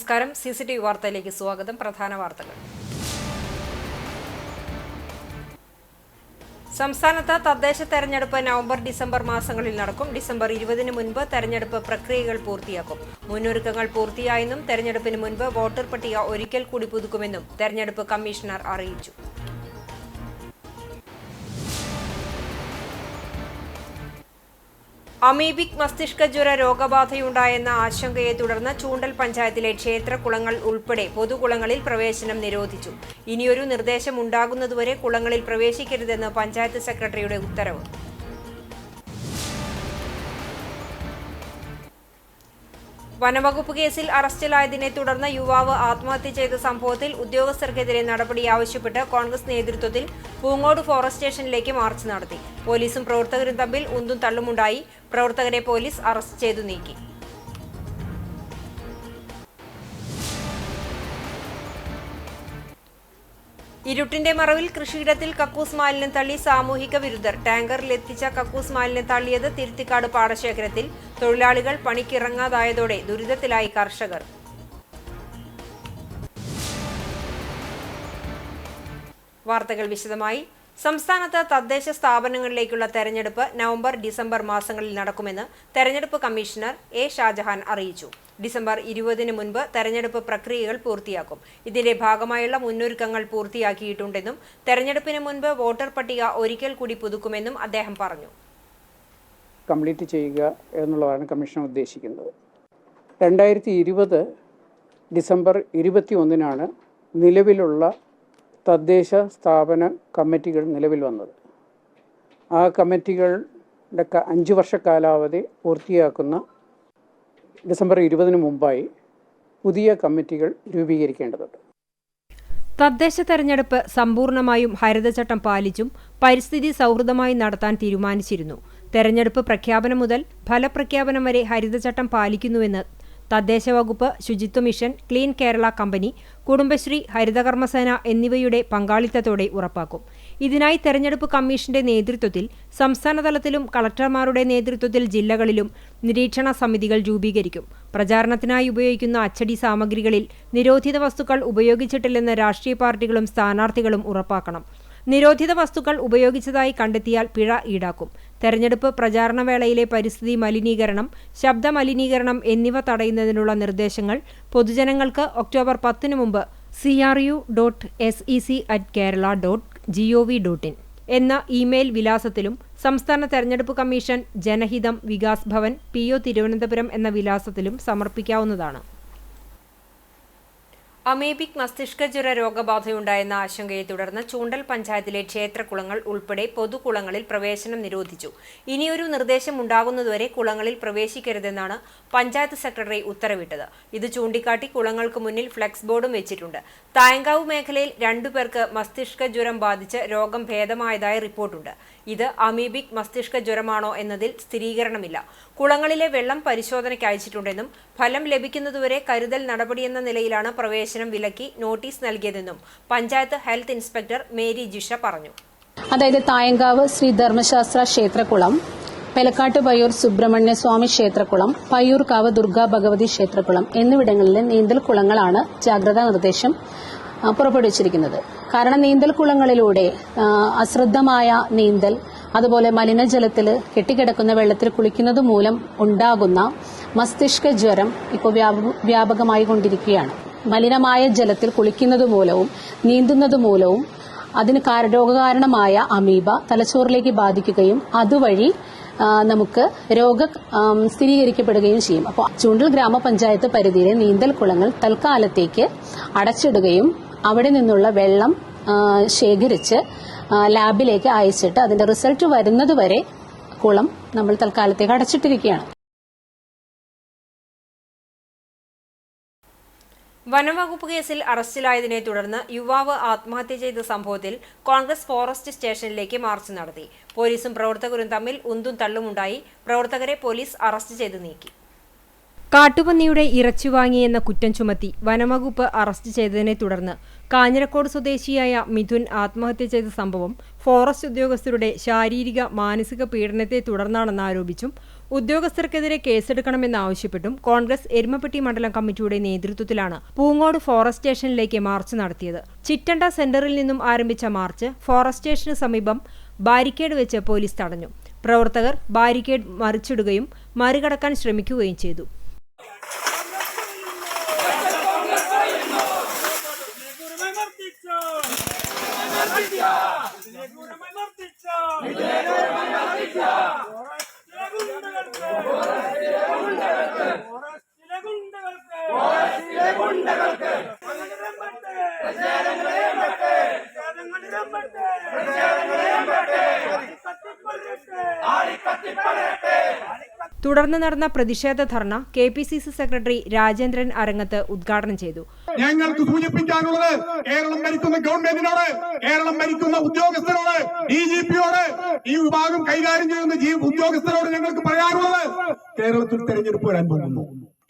നമസ്കാരം. CCTV വാർത്തയിലേക്ക് സ്വാഗതം. പ്രധാന വാർത്തകൾ. സംസ്ഥാനത്ത് തദ്ദേശ തെരഞ്ഞെടുപ്പ് നവംബർ-ഡിസംബർ മാസങ്ങളിൽ നടക്കും. ഡിസംബർ 20-ന് മുൻപ് തെരഞ്ഞെടുപ്പ് പ്രക്രിയകൾ പൂർത്തിയാക്കും. മുന്നൊരുക്കങ്ങൾ പൂർത്തിയായെന്നും തെരഞ്ഞെടുപ്പിന് മുൻപ് വോട്ടർ പട്ടിക ഒരിക്കൽ കൂടി പുതുക്കുമെന്നും തെരഞ്ഞെടുപ്പ് കമ്മീഷണർ അറിയിച്ചു. അമീബിക് മസ്തിഷ്ക ജ്വര രോഗബാധയുണ്ടായെന്ന ആശങ്കയെ തുടർന്ന് ചൂണ്ടൽ പഞ്ചായത്തിലെ ക്ഷേത്രകുളങ്ങൾ ഉൾപ്പെടെ പൊതുകുളങ്ങളിൽ പ്രവേശനം നിരോധിച്ചു. ഇനിയൊരു നിർദ്ദേശം ഉണ്ടാകുന്നതുവരെ കുളങ്ങളിൽ പ്രവേശിക്കരുതെന്ന് പഞ്ചായത്ത് സെക്രട്ടറിയുടെ ഉത്തരവ്. വനവകുപ്പ് കേസിൽ അറസ്റ്റിലായതിനെ തുടർന്ന് യുവാവ് ആത്മഹത്യ ചെയ്ത സംഭവത്തിൽ ഉദ്യോഗസ്ഥർക്കെതിരെ നടപടി ആവശ്യപ്പെട്ട് കോൺഗ്രസ് നേതൃത്വത്തിൽ പൂങ്ങോട് ഫോറസ്റ്റ് സ്റ്റേഷനിലേക്ക് മാർച്ച് നടത്തി. പോലീസും പ്രവർത്തകരും തമ്മിൽ ഉന്തും തള്ളുമുണ്ടായി. പ്രവർത്തകരെ പോലീസ് അറസ്റ്റ് ചെയ്തു നീക്കി. ഇരുട്ടിന്റെ മറവിൽ കൃഷിയിടത്തിൽ കക്കൂസ് മാലിന്യം തള്ളി സാമൂഹിക വിരുദ്ധർ. ടാങ്കറിലെത്തിച്ച കക്കൂസ് മാലിന്യം തള്ളിയത് തിരുത്തിക്കാട് പാടശേഖരത്തിൽ. തൊഴിലാളികൾ പണിക്കിറങ്ങാതായതോടെ ദുരിതത്തിലായി കർഷകർ. വാർത്തകൾ വിശദമായി. സംസ്ഥാനത്ത് തദ്ദേശ സ്ഥാപനങ്ങളിലേക്കുള്ള തെരഞ്ഞെടുപ്പ് നവംബർ-ഡിസംബർ മാസങ്ങളിൽ നടക്കുമെന്ന് തെരഞ്ഞെടുപ്പ് കമ്മീഷണർ എ ഷാജഹാൻ അറിയിച്ചു. ഡിസംബർ 20-ന് മുൻപ് തെരഞ്ഞെടുപ്പ് പ്രക്രിയകൾ പൂർത്തിയാക്കും. ഇതിന്റെ ഭാഗമായുള്ള മുന്നൊരുക്കങ്ങൾ പൂർത്തിയാക്കിയിട്ടുണ്ടെന്നും തെരഞ്ഞെടുപ്പിന് മുൻപ് വോട്ടർ പട്ടിക ഒരിക്കൽ കൂടി പുതുക്കുമെന്നും അദ്ദേഹം പറഞ്ഞു. കംപ്ലീറ്റ് ചെയ്യുക എന്നുള്ളതാണ് കമ്മീഷൻ ഉദ്ദേശിക്കുന്നത്. 2020 ഡിസംബർ 21-നാണ് നിലവിലുള്ള തദ്ദേശ സ്ഥാപന കമ്മിറ്റികൾ നിലവിൽ വന്നത്. ആ കമ്മിറ്റികളുടെ 5 വർഷ കാലാവധി പൂർത്തിയാക്കുന്ന ഡിസംബർ 20-ന് മുമ്പായി പുതിയ കമ്മിറ്റികൾ രൂപീകരിക്കേണ്ടതുണ്ട്. തദ്ദേശ തെരഞ്ഞെടുപ്പ് സമ്പൂർണമായും ഹരിതചട്ടം പാലിച്ചും പരിസ്ഥിതി സൗഹൃദമായി നടത്താൻ തീരുമാനിച്ചിരുന്നു. തെരഞ്ഞെടുപ്പ് പ്രഖ്യാപനം മുതൽ ഫലപ്രഖ്യാപനം വരെ ഹരിതചട്ടം പാലിക്കുന്നുവെന്ന് തദ്ദേശ വകുപ്പ്, ശുചിത്വ mission, clean Kerala company, Kudumbashree, ഹരിതകർമ്മസേന എന്നിവയുടെ പങ്കാളിത്തത്തോടെ ഉറപ്പാക്കും. ഇതിനായി തെരഞ്ഞെടുപ്പ് കമ്മീഷന്റെ നേതൃത്വത്തിൽ സംസ്ഥാനതലത്തിലും കളക്ടർമാരുടെ നേതൃത്വത്തിൽ ജില്ലകളിലും നിരീക്ഷണ സമിതികൾ രൂപീകരിക്കും. പ്രചാരണത്തിനായി ഉപയോഗിക്കുന്ന അച്ചടി സാമഗ്രികളിൽ നിരോധിത വസ്തുക്കൾ ഉപയോഗിച്ചിട്ടില്ലെന്ന് രാഷ്ട്രീയ പാർട്ടികളും സ്ഥാനാർത്ഥികളും ഉറപ്പാക്കണം. നിരോധിത വസ്തുക്കൾ ഉപയോഗിച്ചതായി കണ്ടെത്തിയാൽ പിഴ ഈടാക്കും. തെരഞ്ഞെടുപ്പ് പ്രചാരണ വേളയിലെ പരിസ്ഥിതി മലിനീകരണം, ശബ്ദ മലിനീകരണം എന്നിവ തടയുന്നതിനുള്ള നിർദ്ദേശങ്ങൾ പൊതുജനങ്ങൾക്ക് ഒക്ടോബർ 10-ന് മുമ്പ് cru.sec@kerala.gov.in എന്ന ഇമെയിൽ വിലാസത്തിലും സംസ്ഥാന തെരഞ്ഞെടുപ്പ് കമ്മീഷൻ ജനഹിതം വികാസ് ഭവൻ PO തിരുവനന്തപുരം എന്ന വിലാസത്തിലും സമർപ്പിക്കാവുന്നതാണ്. അമീബിക് മസ്തിഷ്ക ജ്വര രോഗബാധയുണ്ടായെന്ന ആശങ്കയെ തുടർന്ന് ചൂണ്ടൽ പഞ്ചായത്തിലെ ക്ഷേത്രകുളങ്ങൾ ഉൾപ്പെടെ പൊതുകുളങ്ങളിൽ പ്രവേശനം നിരോധിച്ചു. ഇനിയൊരു നിർദ്ദേശം ഉണ്ടാകുന്നതുവരെ കുളങ്ങളിൽ പ്രവേശിക്കരുതെന്നാണ് പഞ്ചായത്ത് സെക്രട്ടറി ഉത്തരവിട്ടത്. ഇത് ചൂണ്ടിക്കാട്ടി കുളങ്ങൾക്ക് മുന്നിൽ ഫ്ലെക്സ് ബോർഡും വെച്ചിട്ടുണ്ട്. തായങ്കാവ് മേഖലയിൽ 2 പേർക്ക് മസ്തിഷ്ക ജ്വരം ബാധിച്ച് രോഗം ഭേദമായതായി റിപ്പോർട്ടുണ്ട്. ഇത് അമീബിക് മസ്തിഷ്ക ജ്വരമാണോ എന്നതിൽ സ്ഥിരീകരണമില്ല. കുളങ്ങളിലെ വെള്ളം പരിശോധനയ്ക്ക് അയച്ചിട്ടുണ്ടെന്നും ഫലം ലഭിക്കുന്നതുവരെ കരുതൽ നടപടിയെന്ന നിലയിലാണ് പ്രവേശനം വിലക്കി നോട്ടീസ് നൽകിയതെന്നും panchayat health inspector Mary Jisha പറഞ്ഞു. അതായത് തായങ്കാവ് ശ്രീ ധർമ്മശാസ്ത്ര ക്ഷേത്രകുളം, പെലക്കാട്ട് പയ്യൂർ സുബ്രഹ്മണ്യ സ്വാമി ക്ഷേത്രകുളം, പയ്യൂർക്കാവ് ദുർഗാ ഭഗവതി ക്ഷേത്രകുളം എന്നിവിടങ്ങളിലെ നീന്തൽക്കുളങ്ങളാണ് ജാഗ്രതാ നിർദ്ദേശം പുറപ്പെടുവിച്ചിരിക്കുന്നത്. കാരണം നീന്തൽക്കുളങ്ങളിലൂടെ അശ്രദ്ധമായ നീന്തൽ, അതുപോലെ മലിനജലത്തിൽ കെട്ടിക്കിടക്കുന്ന വെള്ളത്തിൽ കുളിക്കുന്നത് മൂലം ഉണ്ടാകുന്ന മസ്തിഷ്ക ജ്വരം ഇപ്പോൾ വ്യാപകമായി കൊണ്ടിരിക്കുകയാണ്. മലിനമായ ജലത്തിൽ കുളിക്കുന്നത് മൂലവും നീന്തുന്നത് മൂലവും അതിന് രോഗകാരണമായ അമീബ തലച്ചോറിലേക്ക് ബാധിക്കുകയും അതുവഴി നമുക്ക് രോഗം സ്ഥിരീകരിക്കപ്പെടുകയും ചെയ്യും. അപ്പോൾ ചൂണ്ടൽ ഗ്രാമപഞ്ചായത്ത് പരിധിയിലെ നീന്തൽ കുളങ്ങൾ തൽക്കാലത്തേക്ക് അടച്ചിടുകയും അവിടെ നിന്നുള്ള വെള്ളം ശേഖരിച്ച് ലാബിലേക്ക് അയച്ചിട്ട് അതിന്റെ റിസൾട്ട് വരുന്നതുവരെ കുളം നമ്മൾ തൽക്കാലത്തേക്ക് അടച്ചിട്ടിരിക്കുകയാണ്. വനവകുപ്പ് കേസിൽ അറസ്റ്റിലായതിനെ തുടർന്ന് യുവാവ് ആത്മഹത്യ ചെയ്ത സംഭവത്തിൽ കോൺഗ്രസ് ഫോറസ്റ്റ് സ്റ്റേഷനിലേക്ക് മാർച്ച് നടത്തി. പോലീസും പ്രവർത്തകരും തമ്മിൽ ഉന്തും തള്ളുമുണ്ടായി. പ്രവർത്തകരെ പോലീസ് അറസ്റ്റ് ചെയ്ത് നീക്കി. കാട്ടുപന്നിയുടെ ഇറച്ചി വാങ്ങിയെന്ന കുറ്റം ചുമത്തി വനവകുപ്പ് അറസ്റ്റ് ചെയ്തതിനെ തുടർന്ന് കാഞ്ഞിരക്കോട് സ്വദേശിയായ മിഥുൻ ആത്മഹത്യ ചെയ്ത സംഭവം ഫോറസ്റ്റ് ഉദ്യോഗസ്ഥരുടെ ശാരീരിക മാനസിക പീഡനത്തെ തുടർന്നാണെന്നാരോപിച്ചും ഉദ്യോഗസ്ഥർക്കെതിരെ കേസെടുക്കണമെന്നാവശ്യപ്പെട്ടും കോൺഗ്രസ് എരുമപ്പെട്ടി മണ്ഡലം കമ്മിറ്റിയുടെ നേതൃത്വത്തിലാണ് പൂങ്ങോട് ഫോറസ്റ്റ് സ്റ്റേഷനിലേക്ക് മാർച്ച് നടത്തിയത്. ചിറ്റണ്ട സെന്ററിൽ നിന്നും ആരംഭിച്ച മാർച്ച് ഫോറസ്റ്റ് സ്റ്റേഷന് സമീപം ബാരിക്കേഡ് വെച്ച് പോലീസ് തടഞ്ഞു. പ്രവർത്തകർ ബാരിക്കേഡ് മറിച്ചിടുകയും മറികടക്കാൻ ശ്രമിക്കുകയും ചെയ്തു. തുടർന്ന് നടന്ന പ്രതിഷേധ ധർണ KPCC സെക്രട്ടറി രാജേന്ദ്രൻ അരങ്ങത്ത് ഉദ്ഘാടനം ചെയ്തു. ഞങ്ങൾക്ക് സൂചിപ്പിക്കാനുള്ളത് കേരളം ഭരിക്കുന്ന ഗവൺമെന്റിനോട്, കേരളം ഭരിക്കുന്ന ഉദ്യോഗസ്ഥരോട്, DGPയോട്, ഈ വിഭാഗം കൈകാര്യം ചെയ്യുന്ന ഉദ്യോഗസ്ഥരോട് ഞങ്ങൾക്ക് പറയാനുള്ളത്, കേരളത്തിൽ തെരഞ്ഞെടുപ്പ് വരാൻ പോകുന്നു.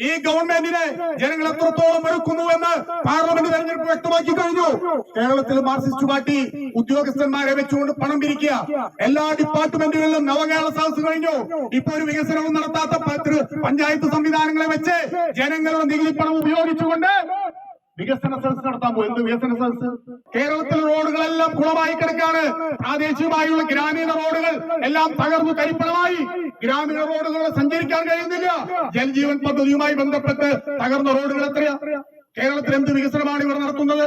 ഈ ഗവൺമെന്റിനെ ജനങ്ങൾ എത്രത്തോളം വെറുക്കുന്നുവെന്ന് പാർലമെന്റ് തെരഞ്ഞെടുപ്പ് വ്യക്തമാക്കി കഴിഞ്ഞു. കേരളത്തിൽ മാർക്സിസ്റ്റ് പാർട്ടി ഉദ്യോഗസ്ഥന്മാരെ വെച്ചുകൊണ്ട് പണം പിരിക്കുക. എല്ലാ ഡിപ്പാർട്ട്മെന്റുകളിലും നവകേരള സദസ് കഴിഞ്ഞു. ഇപ്പൊ ഒരു വികസനവും നടത്താത്ത പഞ്ചായത്ത് സംവിധാനങ്ങളെ വെച്ച് ജനങ്ങളുടെ നികുതി പണം ഉപയോഗിച്ചുകൊണ്ട് വികസന സദസ് നടത്താൻ പോകും. എന്ത് വികസന സദസ്? കേരളത്തിലെ റോഡുകളെല്ലാം കുളമായി കിടക്കാണ്. പ്രാദേശികമായുള്ള ഗ്രാമീണ റോഡുകൾ എല്ലാം തകർന്നു തരിപ്പണമായി. ഗ്രാമീണ റോഡുകളിൽ സഞ്ചരിക്കാൻ കഴിയുന്നില്ല. ജൽജീവൻ പദ്ധതിയുമായി ബന്ധപ്പെട്ട് തകർന്ന റോഡുകൾ എത്രയാ? കേരളത്തിൽ എന്ത് വികസനമാണ് ഇവർ നടത്തുന്നത്?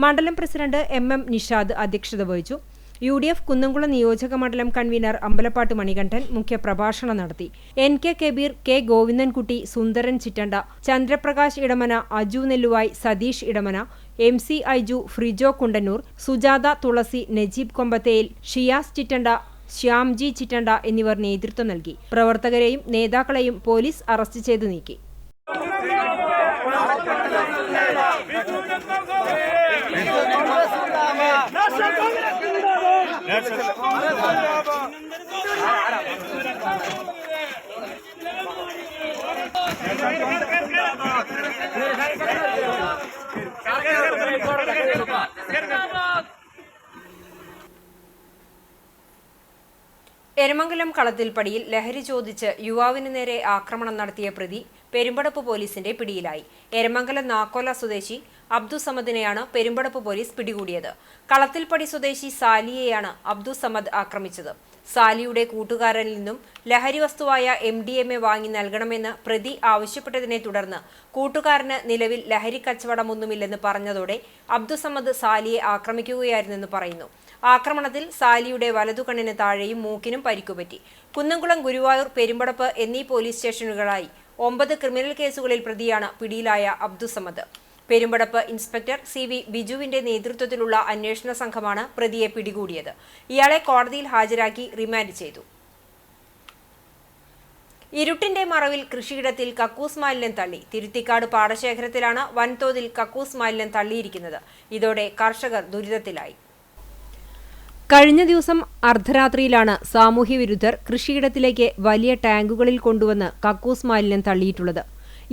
മണ്ഡലം പ്രസിഡന്റ് MM നിഷാദ് അധ്യക്ഷത വഹിച്ചു. UDF കുന്നംകുളം നിയോജക മണ്ഡലം കൺവീനർ അമ്പലപ്പാട്ട് മണികണ്ഠൻ മുഖ്യപ്രഭാഷണം നടത്തി. NK കബീർ, K ഗോവിന്ദൻകുട്ടി, സുന്ദരൻ ചിറ്റണ്ട, ചന്ദ്രപ്രകാശ് ഇടമന, അജു നെല്ലുവായ്, സതീഷ് ഇടമന, MC ഐജു, ഫ്രിജോ കുണ്ടന്നൂർ, സുജാത തുളസി, നജീബ് കൊമ്പത്തേൽ, ഷിയാസ് ചിറ്റണ്ട, ശ്യാംജി ചിറ്റണ്ട എന്നിവർ നേതൃത്വം നൽകി. പ്രവർത്തകരെയും നേതാക്കളെയും പോലീസ് അറസ്റ്റ് ചെയ്തു നീക്കി. എരമംഗലം കളത്തിൽപ്പടിയിൽ ലഹരി ചോദിച്ച് യുവാവിന് നേരെ ആക്രമണം നടത്തിയ പ്രതി പെരുമ്പടപ്പ് പോലീസിന്റെ പിടിയിലായി. എരമംഗലം നാക്കോല സ്വദേശി അബ്ദുസമദിനെയാണ് പെരുമ്പടപ്പ് പോലീസ് പിടികൂടിയത്. കളത്തിൽപ്പടി സ്വദേശി സാലിയെയാണ് അബ്ദുസമദ് ആക്രമിച്ചത്. സാലിയുടെ കൂട്ടുകാരനിൽ നിന്നും ലഹരി വസ്തുവായ MDMA വാങ്ങി നൽകണമെന്ന് പ്രതി ആവശ്യപ്പെട്ടതിനെ തുടർന്ന് കൂട്ടുകാരന് നിലവിൽ ലഹരി കച്ചവടമൊന്നുമില്ലെന്ന് പറഞ്ഞതോടെ അബ്ദുസമദ് സാലിയെ ആക്രമിക്കുകയായിരുന്നെന്ന് പറയുന്നു. ആക്രമണത്തിൽ സാലിയുടെ വലതുകണ്ണിന് താഴെയും മൂക്കിനും പരിക്കുപറ്റി. കുന്നംകുളം, ഗുരുവായൂർ, പെരുമ്പടപ്പ് എന്നീ പോലീസ് സ്റ്റേഷനുകളായി 9 ക്രിമിനൽ കേസുകളിൽ പ്രതിയാണ് പിടിയിലായ അബ്ദുസമദ്. പെരുമ്പടപ്പ് ഇൻസ്പെക്ടർ CV ബിജുവിന്റെ നേതൃത്വത്തിലുള്ള അന്വേഷണ സംഘമാണ് പ്രതിയെ പിടികൂടിയത്. ഇയാളെ കോടതിയിൽ ഹാജരാക്കി റിമാൻഡ് ചെയ്തു. ഇരുട്ടിന്റെ മറവിൽ കൃഷിയിടത്തിൽ കക്കൂസ് മാലിന്യം തള്ളി. തിരുത്തിക്കാട് പാടശേഖരത്തിലാണ് വൻതോതിൽ കക്കൂസ് മാലിന്യം തള്ളിയിരിക്കുന്നത്. ഇതോടെ കർഷകർ ദുരിതത്തിലായി. കഴിഞ്ഞ ദിവസം അർദ്ധരാത്രിയിലാണ് സാമൂഹ്യവിരുദ്ധർ കൃഷിയിടത്തിലേക്ക് വലിയ ടാങ്കുകളിൽ കൊണ്ടുവന്ന് കക്കൂസ് മാലിന്യം തള്ളിയിട്ടുള്ളത്.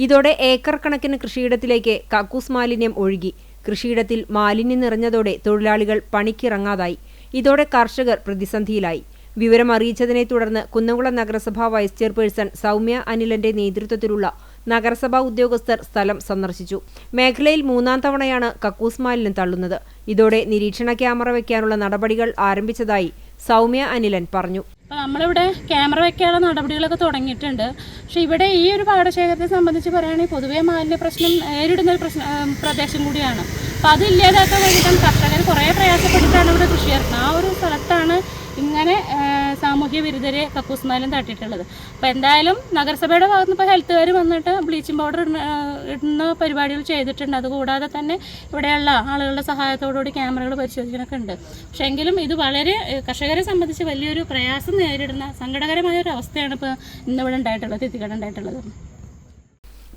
ഇതോടെ ഏക്കർ കണക്കിന് കൃഷിയിടത്തിലേക്ക് കക്കൂസ് മാലിന്യം ഒഴുകി. കൃഷിയിടത്തിൽ മാലിന്യം നിറഞ്ഞതോടെ തൊഴിലാളികൾ പണിക്കിറങ്ങാതായി. ഇതോടെ കർഷകർ പ്രതിസന്ധിയിലായി. വിവരം അറിയിച്ചതിനെ തുടർന്ന് കുന്നംകുളം നഗരസഭാ വൈസ് ചെയർപേഴ്സൺ സൗമ്യ അനിലന്റെ നേതൃത്വത്തിലുള്ള നഗരസഭാ ഉദ്യോഗസ്ഥർ സ്ഥലം സന്ദർശിച്ചു. മേഖലയിൽ 3ാം തവണയാണ് കക്കൂസ് മാലിന്യം തള്ളുന്നത്. ഇതോടെ നിരീക്ഷണ ക്യാമറ വയ്ക്കാനുള്ള നടപടികൾ ആരംഭിച്ചതായി സൗമ്യ അനിലൻ പറഞ്ഞു. നമ്മളിവിടെ ക്യാമറ വയ്ക്കാനുള്ള നടപടികളൊക്കെ തുടങ്ങിയിട്ടുണ്ട്. പക്ഷേ ഇവിടെ ഈ ഒരു പാടശേഖരത്തെ സംബന്ധിച്ച് പറയുകയാണെങ്കിൽ പൊതുവേ മാലിന്യ പ്രശ്നം നേരിടുന്ന ഒരു പ്രദേശം കൂടിയാണ്. അപ്പോൾ അത് ഇല്ലാതാക്കാൻ വേണ്ടിയിട്ടാണ് കർഷകർ കുറേ പ്രയാസപ്പെട്ടിട്ടാണ് ഇവിടെ കൃഷി ഇറക്കുന്നത്. ആ ഒരു സ്ഥലത്താണ് ഇങ്ങനെ സാമൂഹ്യ വിരുദ്ധരെ കക്കൂസ് മാലിന്യം തട്ടിയിട്ടുള്ളത്. അപ്പോൾ എന്തായാലും നഗരസഭയുടെ ഭാഗത്ത് നിന്ന് ഇപ്പോൾ ഹെൽത്തുകാർ വന്നിട്ട് ബ്ലീച്ചിങ് പൗഡർ ഇടുന്ന പരിപാടികൾ ചെയ്തിട്ടുണ്ട്. അതുകൂടാതെ തന്നെ ഇവിടെയുള്ള ആളുകളുടെ സഹായത്തോടുകൂടി ക്യാമറകൾ പരിശോധിക്കണമൊക്കെ ഉണ്ട്. പക്ഷേ എങ്കിലും ഇത് വളരെ കർഷകരെ സംബന്ധിച്ച് വലിയൊരു പ്രയാസം നേരിടുന്ന സങ്കടകരമായ ഒരു അവസ്ഥയാണ് ഇപ്പോൾ ഇന്നിവിടെ ഉണ്ടായിട്ടുള്ളത്, തിരുത്തിക്കാട് ഉണ്ടായിട്ടുള്ളത്.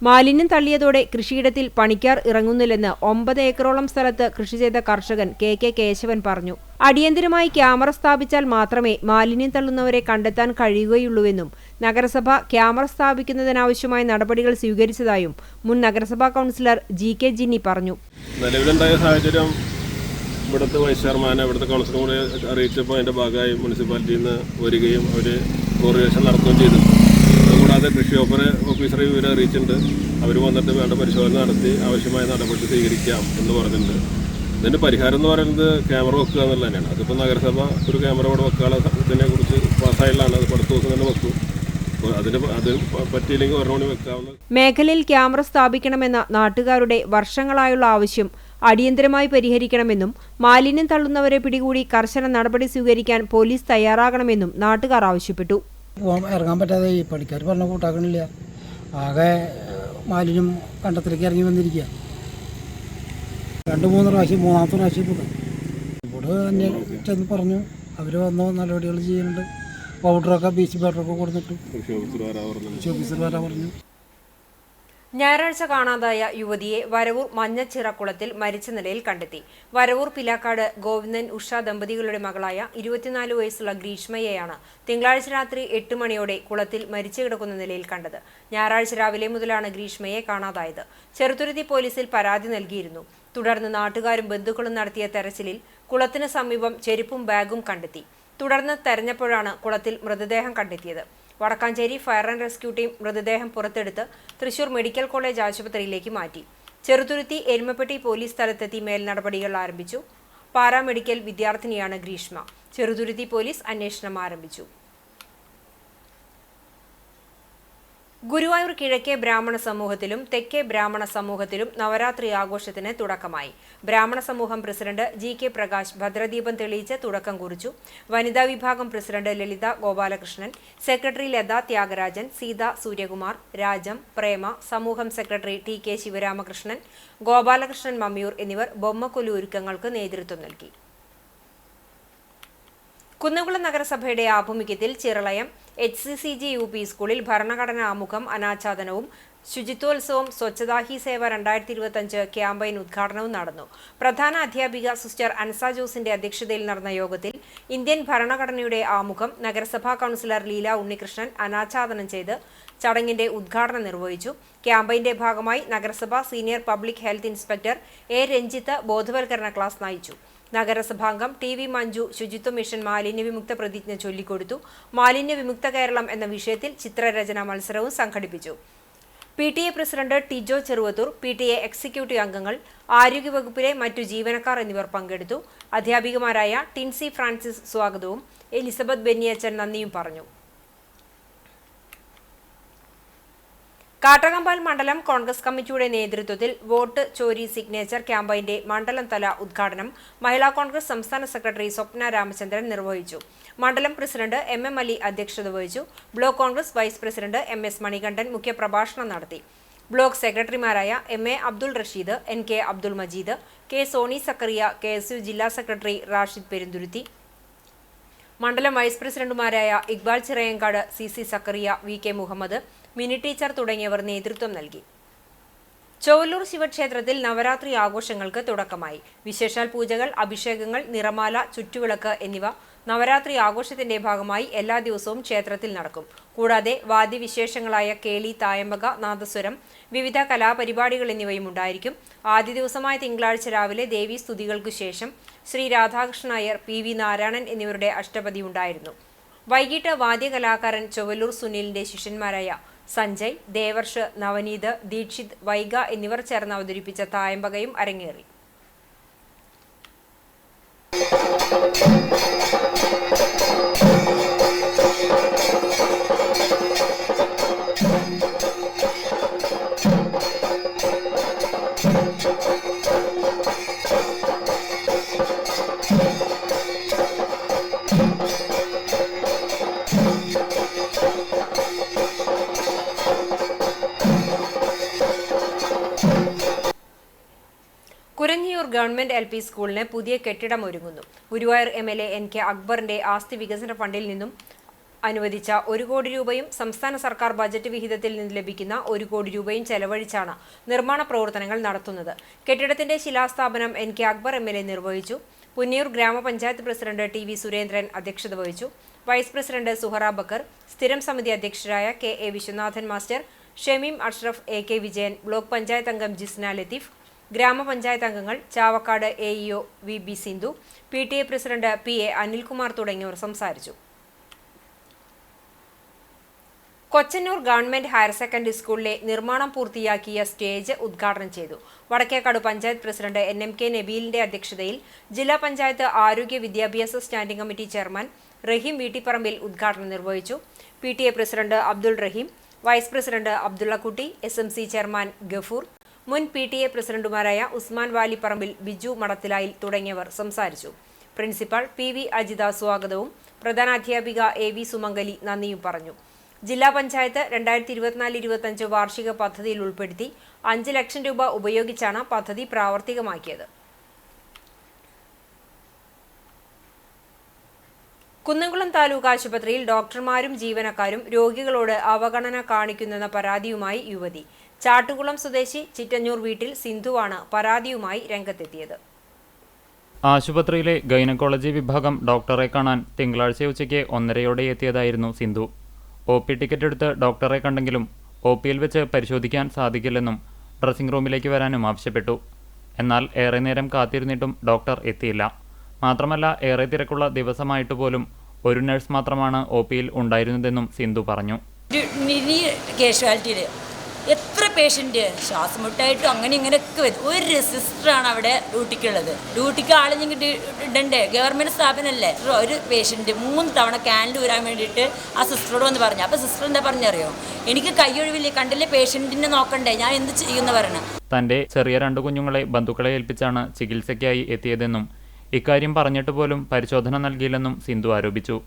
മാലിന്യം തള്ളിയതോടെ കൃഷിയിടത്തിൽ പണിക്കാർ ഇറങ്ങുന്നില്ലെന്ന് 9 ഏക്കറോളം സ്ഥലത്ത് കൃഷി ചെയ്ത കർഷകൻ KK കേശവൻ പറഞ്ഞു. അടിയന്തരമായി ക്യാമറ സ്ഥാപിച്ചാൽ മാത്രമേ മാലിന്യം തള്ളുന്നവരെ കണ്ടെത്താൻ കഴിയുകയുള്ളൂവെന്നും നഗരസഭ ക്യാമറ സ്ഥാപിക്കുന്നതിനാവശ്യമായ നടപടികൾ സ്വീകരിച്ചതായും മുൻ നഗരസഭാ കൗൺസിലർ GK ജിന്നി പറഞ്ഞു. നിലവിലുണ്ടായ സാഹചര്യം ഇവിടുത്തെ വൈസ് ചെയർമാനെ ഇവിടുത്തെ കൗൺസിലർ കൂടെ അറിയിച്ചപ്പോൾ അതിൻ്റെ ഭാഗമായി മുനിസിപ്പാലിറ്റിയിൽ നിന്ന് വരികയും അവർ കോറിലേഷൻ നടത്തുകയും ചെയ്തു. അല്ലാതെ കൃഷി ഓഫീസറെ വിവരം അറിയിച്ചിട്ടുണ്ട്. അവർ വന്നിട്ട് വേണ്ട പരിശോധന നടത്തി ആവശ്യമായ നടപടി സ്വീകരിക്കാം എന്ന് പറഞ്ഞിട്ടുണ്ട്. ഇതിൻ്റെ പരിഹാരം എന്ന് പറയുന്നത് ക്യാമറ വെക്കുക എന്നുള്ളത് തന്നെയാണ്. അതിപ്പോൾ നഗരസഭ ഒരു ക്യാമറ ഇവിടെ വെക്കാനുള്ള ഇതിനെക്കുറിച്ച് പാസ്സായാലാണ്. അത് അടുത്ത ദിവസം തന്നെ വെക്കും. അതിന് പറ്റിയില്ലെങ്കിൽ ഒരെണ്ണം വെക്കാവുന്ന. മേഖലയിൽ ക്യാമറ സ്ഥാപിക്കണമെന്ന നാട്ടുകാരുടെ വർഷങ്ങളായുള്ള ആവശ്യം അടിയന്തരമായി പരിഹരിക്കണമെന്നും മാലിന്യം തള്ളുന്നവരെ പിടികൂടി കർശന നടപടി സ്വീകരിക്കാൻ പോലീസ് തയ്യാറാകണമെന്നും നാട്ടുകാർ ആവശ്യപ്പെട്ടു. ഇറങ്ങാൻ പറ്റാതെ ഈ പണിക്കാർ പറഞ്ഞ കൂട്ടാക്കണില്ല. ആകെ മാലിന്യം കണ്ടത്തിലേക്ക് ഇറങ്ങി വന്നിരിക്കുക. 2-3 പ്രാവശ്യം, 3ാമത്തെ പ്രാവശ്യം ഇവിടെ തന്നെ ചെന്ന് പറഞ്ഞു. അവർ വന്നോ നടപടികൾ ചെയ്യുന്നുണ്ട്. പൗഡറൊക്കെ BC പൗഡറൊക്കെ കൊടുത്തിട്ടു. ഓഫീസർ വരാൻ പറഞ്ഞു. ഞായറാഴ്ച കാണാതായ യുവതിയെ വരവൂർ മഞ്ഞച്ചിറക്കുളത്തിൽ മരിച്ച നിലയിൽ കണ്ടെത്തി. വരവൂർ പിലാക്കാട് ഗോവിന്ദൻ ഉഷ ദമ്പതികളുടെ മകളായ 24 വയസ്സുള്ള ഗ്രീഷ്മയെയാണ് തിങ്കളാഴ്ച രാത്രി 8 മണിയോടെ കുളത്തിൽ മരിച്ചു കിടക്കുന്ന നിലയിൽ കണ്ടത്. ഞായറാഴ്ച രാവിലെ മുതലാണ് ഗ്രീഷ്മയെ കാണാതായത്. ചെറുതുരുത്തി പോലീസിൽ പരാതി നൽകിയിരുന്നു. തുടർന്ന് നാട്ടുകാരും ബന്ധുക്കളും നടത്തിയ തെരച്ചിലിൽ കുളത്തിന് സമീപം ചെരുപ്പും ബാഗും കണ്ടെത്തി. തുടർന്ന് തെരഞ്ഞപ്പോഴാണ് കുളത്തിൽ മൃതദേഹം കണ്ടെത്തിയത്. Vadakkanchery fire and rescue team മൃതദേഹം പുറത്തെടുത്ത് തൃശൂർ മെഡിക്കൽ കോളേജ് ആശുപത്രിയിലേക്ക് മാറ്റി. ചെറുതുരുത്തി എരുമപ്പെട്ടി പോലീസ് സ്ഥലത്തെത്തി മേൽ നടപടികൾ ആരംഭിച്ചു. പാരാമെഡിക്കൽ വിദ്യാർത്ഥിനിയാണ് ഗ്രീഷ്മ. ചെറുതുരുത്തി പോലീസ് അന്വേഷണം ആരംഭിച്ചു. ഗുരുവായൂർ കിഴക്കേ ബ്രാഹ്മണ സമൂഹത്തിലും തെക്കേ ബ്രാഹ്മണ സമൂഹത്തിലും നവരാത്രി ആഘോഷത്തിന് തുടക്കമായി. ബ്രാഹ്മണ സമൂഹം പ്രസിഡന്റ് GK പ്രകാശ് ഭദ്രദീപം തെളിയിച്ച് തുടക്കം കുറിച്ചു. വനിതാ വിഭാഗം പ്രസിഡന്റ് ലളിത ഗോപാലകൃഷ്ണൻ, സെക്രട്ടറി ലത ത്യാഗരാജൻ, സീത സൂര്യകുമാർ, രാജം, പ്രേമ, സമൂഹം സെക്രട്ടറി TK ശിവരാമകൃഷ്ണൻ, ഗോപാലകൃഷ്ണൻ മമ്മിയൂർ എന്നിവർ ബൊമ്മക്കൊലു ഒരുക്കങ്ങൾക്ക് നേതൃത്വം നൽകി. കുന്നംകുളം നഗരസഭയുടെ ആഭിമുഖ്യത്തിൽ ചിറളയം HCCG UP സ്കൂളിൽ ഭരണഘടനാ ആമുഖം അനാച്ഛാദനവും ശുചിത്വോത്സവം സ്വച്ഛതാ ഹി സേവ 2025 ക്യാമ്പയിൻ ഉദ്ഘാടനവും നടന്നു. പ്രധാന അധ്യാപിക സിസ്റ്റർ അൻസ ജോസിന്റെ അധ്യക്ഷതയിൽ നടന്ന യോഗത്തിൽ ഇന്ത്യൻ ഭരണഘടനയുടെ ആമുഖം നഗരസഭാ കൗൺസിലർ ലീല ഉണ്ണികൃഷ്ണൻ അനാച്ഛാദനം ചെയ്ത് ചടങ്ങിന്റെ ഉദ്ഘാടനം നിർവഹിച്ചു. ക്യാമ്പയിന്റെ ഭാഗമായി നഗരസഭ senior public health inspector A Ranjith ബോധവൽക്കരണ ക്ലാസ് നയിച്ചു. നഗരസഭാംഗം TV മഞ്ജു ശുചിത്വ മിഷൻ മാലിന്യ വിമുക്ത പ്രതിജ്ഞ ചൊല്ലിക്കൊടുത്തു. മാലിന്യ വിമുക്ത കേരളം എന്ന വിഷയത്തിൽ ചിത്രരചനാ മത്സരവും സംഘടിപ്പിച്ചു. PTA president Tijo Cheruvathur, PTA executive അംഗങ്ങൾ, ആരോഗ്യവകുപ്പിലെ മറ്റു ജീവനക്കാർ എന്നിവർ പങ്കെടുത്തു. അധ്യാപികമാരായ ടിൻസി ഫ്രാൻസിസ് സ്വാഗതവും എലിസബത്ത് ബെന്നിയച്ചൻ നന്ദിയും പറഞ്ഞു. കാട്ടകമ്പാൽ മണ്ഡലം കോൺഗ്രസ് കമ്മിറ്റിയുടെ നേതൃത്വത്തിൽ വോട്ട് ചോരി സിഗ്നേച്ചർ ക്യാമ്പയിന്റെ മണ്ഡലം തല ഉദ്ഘാടനം മഹിളാ കോൺഗ്രസ് സംസ്ഥാന സെക്രട്ടറി സ്വപ്ന രാമചന്ദ്രൻ നിർവഹിച്ചു. മണ്ഡലം പ്രസിഡന്റ് MM അലി അധ്യക്ഷത വഹിച്ചു. Block Congress vice president MS Manikandan മുഖ്യപ്രഭാഷണം നടത്തി. ബ്ലോക്ക് സെക്രട്ടറിമാരായ MA Abdul Rasheed, NK Abdul Majeed, K Soni Zachariah, KSU ജില്ലാ സെക്രട്ടറി റാഷിദ് പെരുന്തുരുത്തി, മണ്ഡലം വൈസ് പ്രസിഡന്റുമാരായ Iqbal Chirayankad, CC Zachariah, VK Muhammad, Mini teacher തുടങ്ങിയവർ നേതൃത്വം നൽകി. ചൊവ്വല്ലൂർ ശിവക്ഷേത്രത്തിൽ നവരാത്രി ആഘോഷങ്ങൾക്ക് തുടക്കമായി. വിശേഷാൽ പൂജകൾ, അഭിഷേകങ്ങൾ, നിറമാല, ചുറ്റുവിളക്ക് എന്നിവ നവരാത്രി ആഘോഷത്തിന്റെ ഭാഗമായി എല്ലാ ദിവസവും ക്ഷേത്രത്തിൽ നടക്കും. കൂടാതെ വാദ്യവിശേഷങ്ങളായ കേളി, തായമ്പക, നാദസ്വരം, വിവിധ കലാപരിപാടികൾ എന്നിവയും ഉണ്ടായിരിക്കും. ആദ്യ ദിവസമായ തിങ്കളാഴ്ച രാവിലെ ദേവീ സ്തുതികൾക്കു ശേഷം ശ്രീ രാധാകൃഷ്ണൻ നായർ, PV നാരായണൻ എന്നിവരുടെ അഷ്ടപതി ഉണ്ടായിരുന്നു. വൈകിട്ട് വാദ്യകലാകാരൻ ചൊവ്വല്ലൂർ സുനിലിന്റെ ശിഷ്യന്മാരായ സഞ്ജയ്, ദേവർഷ്, നവനീത്, ദീക്ഷിത്, വൈഗ എന്നിവർ ചേർന്ന് അവതരിപ്പിച്ച തായമ്പകയും അരങ്ങേറി. കുരഞ്ഞിയൂർ ഗവൺമെന്റ് LP സ്കൂളിന് പുതിയ കെട്ടിടം ഒരുങ്ങുന്നു. ഗുരുവായൂർ MLA NK അക്ബറിന്റെ ആസ്തി വികസന ഫണ്ടിൽ നിന്നും അനുവദിച്ച 1 കോടി രൂപയും സംസ്ഥാന സർക്കാർ ബജറ്റ് വിഹിതത്തിൽ നിന്ന് ലഭിക്കുന്ന 1 കോടി രൂപയും ചെലവഴിച്ചാണ് നിർമ്മാണ പ്രവർത്തനങ്ങൾ നടത്തുന്നത്. കെട്ടിടത്തിന്റെ ശിലാസ്ഥാപനം NK അക്ബർ MLA നിർവഹിച്ചു. പുന്നിയൂർ ഗ്രാമപഞ്ചായത്ത് പ്രസിഡന്റ് TV സുരേന്ദ്രൻ അധ്യക്ഷത വഹിച്ചു. വൈസ് പ്രസിഡന്റ് സുഹറ ബക്കർ, സ്ഥിരം സമിതി അധ്യക്ഷരായ KA Viswanathan master, Shameem Ashraf, AK Vijayan, block panchayat അംഗം ജിസ്ന ലത്തീഫ്, ഗ്രാമപഞ്ചായത്ത് അംഗങ്ങൾ Chavakkad AEO VB Sindhu, PTA president PA Anilkumar തുടങ്ങിയവർ സംസാരിച്ചു. കൊച്ചന്നൂർ ഗവൺമെന്റ് ഹയർ സെക്കൻഡറി സ്കൂളിലെ നിർമ്മാണം പൂർത്തിയാക്കിയ സ്റ്റേജ് ഉദ്ഘാടനം ചെയ്തു. വടക്കേക്കാട് പഞ്ചായത്ത് പ്രസിഡന്റ് NMK നബീലിന്റെ അധ്യക്ഷതയിൽ ജില്ലാ പഞ്ചായത്ത് ആരോഗ്യ വിദ്യാഭ്യാസ standing committee chairman Rahim Veettipparambil ഉദ്ഘാടനം നിർവഹിച്ചു. PTA president Abdul Rahim, vice president Abdullakutty, SMC chairman Gafoor, മുൻ PTA പ്രസിഡന്റുമാരായ ഉസ്മാൻ വാലിപ്പറമ്പിൽ, ബിജു മടത്തിലായിൽ തുടങ്ങിയവർ സംസാരിച്ചു. പ്രിൻസിപ്പൽ PV അജിത സ്വാഗതവും പ്രധാനാധ്യാപിക AV സുമംഗലി നന്ദിയും പറഞ്ഞു. ജില്ലാ പഞ്ചായത്ത് 2024-25 വാർഷിക പദ്ധതിയിൽ ഉൾപ്പെടുത്തി 5 ലക്ഷം രൂപ ഉപയോഗിച്ചാണ് പദ്ധതി പ്രാവർത്തികമാക്കിയത്. കുന്നംകുളം താലൂക്ക് ആശുപത്രിയിൽ ഡോക്ടർമാരും ജീവനക്കാരും രോഗികളോട് അവഗണന കാണിക്കുന്നെന്ന പരാതിയുമായി യുവതി. ചാട്ടുകുളം സ്വദേശി ചിറ്റഞ്ഞൂർ വീട്ടിൽ സിന്ധുവാണ് പരാതിയുമായി രംഗത്തെത്തിയത്. ആശുപത്രിയിലെ ഗൈനക്കോളജി വിഭാഗം ഡോക്ടറെ കാണാൻ തിങ്കളാഴ്ച ഉച്ചയ്ക്ക് 1:30 എത്തിയതായിരുന്നു സിന്ധു. OP ടിക്കറ്റ് എടുത്ത് ഡോക്ടറെ കണ്ടെങ്കിലും OPയിൽ വെച്ച് പരിശോധിക്കാൻ സാധിക്കില്ലെന്നും ഡ്രസ്സിംഗ് റൂമിലേക്ക് വരാനും ആവശ്യപ്പെട്ടു. എന്നാൽ ഏറെ നേരം കാത്തിരുന്നിട്ടും ഡോക്ടർ എത്തിയില്ല. മാത്രമല്ല, ഏറെ തിരക്കുള്ള ദിവസമായിട്ട് പോലും ഒരു നഴ്സ് മാത്രമാണ് OPയിൽ ഉണ്ടായിരുന്നതെന്നും സിന്ധു പറഞ്ഞു. എത്ര പേഷ്യൻ്റ് ശ്വാസം മുട്ടായിട്ടും അങ്ങനെ ഇങ്ങനെയൊക്കെ വരും. ഒരു സിസ്റ്ററാണ് അവിടെ ഡ്യൂട്ടിക്കുള്ളത്. ഡ്യൂട്ടിക്ക് ആളിഞ്ഞിട്ട് ഇടണ്ടേ, ഗവൺമെൻറ് സ്ഥാപനമല്ലേ. ഒരു പേഷ്യൻ്റ് 3 തവണ ക്യാനിൽ വരാൻ വേണ്ടിയിട്ട് ആ സിസ്റ്ററോട് വന്ന് പറഞ്ഞു. അപ്പോൾ സിസ്റ്റർ എന്താ പറഞ്ഞറിയോ, എനിക്ക് കൈയൊഴിവില്ലേ, കണ്ടില്ലേ പേഷ്യൻറ്റിനെ നോക്കണ്ടേ, ഞാൻ എന്ത് ചെയ്യുമെന്ന് പറഞ്ഞു. തൻ്റെ ചെറിയ 2 കുഞ്ഞുങ്ങളെ ബന്ധുക്കളെ ഏൽപ്പിച്ചാണ് ചികിത്സയ്ക്കായി എത്തിയതെന്നും ഇക്കാര്യം പറഞ്ഞിട്ട് പോലും പരിശോധന നൽകിയില്ലെന്നും സിന്ധു ആരോപിച്ചു.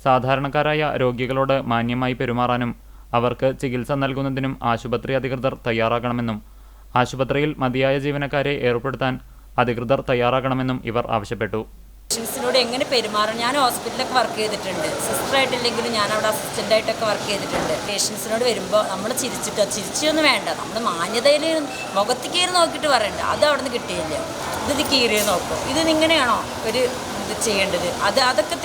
സാധാരണക്കാരായ രോഗികളോട് മാന്യമായി പെരുമാറാനും അവർക്ക് ചികിത്സ നൽകുന്നതിനും ആശുപത്രി അധികൃതർ തയ്യാറാകണമെന്നും ആശുപത്രിയിൽ മതിയായ ജീവനക്കാരെ ഏർപ്പെടുത്താൻ അധികൃതർ തയ്യാറാകണമെന്നും ഇവർ ആവശ്യപ്പെട്ടു. പേഷ്യൻസിനോട് എങ്ങനെ പെരുമാറണം, ഞാൻ ഹോസ്പിറ്റലിലൊക്കെ വർക്ക് ചെയ്തിട്ടുണ്ട്. സിസ്റ്ററായിട്ടില്ലെങ്കിലും ഞാൻ അവിടെ അസിസ്റ്റൻ്റായിട്ടൊക്കെ വർക്ക് ചെയ്തിട്ടുണ്ട്. പേഷ്യൻസിനോട് വരുമ്പോൾ നമ്മൾ ചിരിച്ചൊന്നും വേണ്ട, നമ്മൾ മാന്യതയിൽ മുഖത്ത് കീറി നോക്കിയിട്ട് പറയണ്ട. അത് അവിടെ നിന്ന് കിട്ടിയില്ല, ഇത് കീറി നോക്കും, ഇത് ഇങ്ങനെയാണോ ഒരു ഇത് ചെയ്യേണ്ടത്, അതൊക്കെ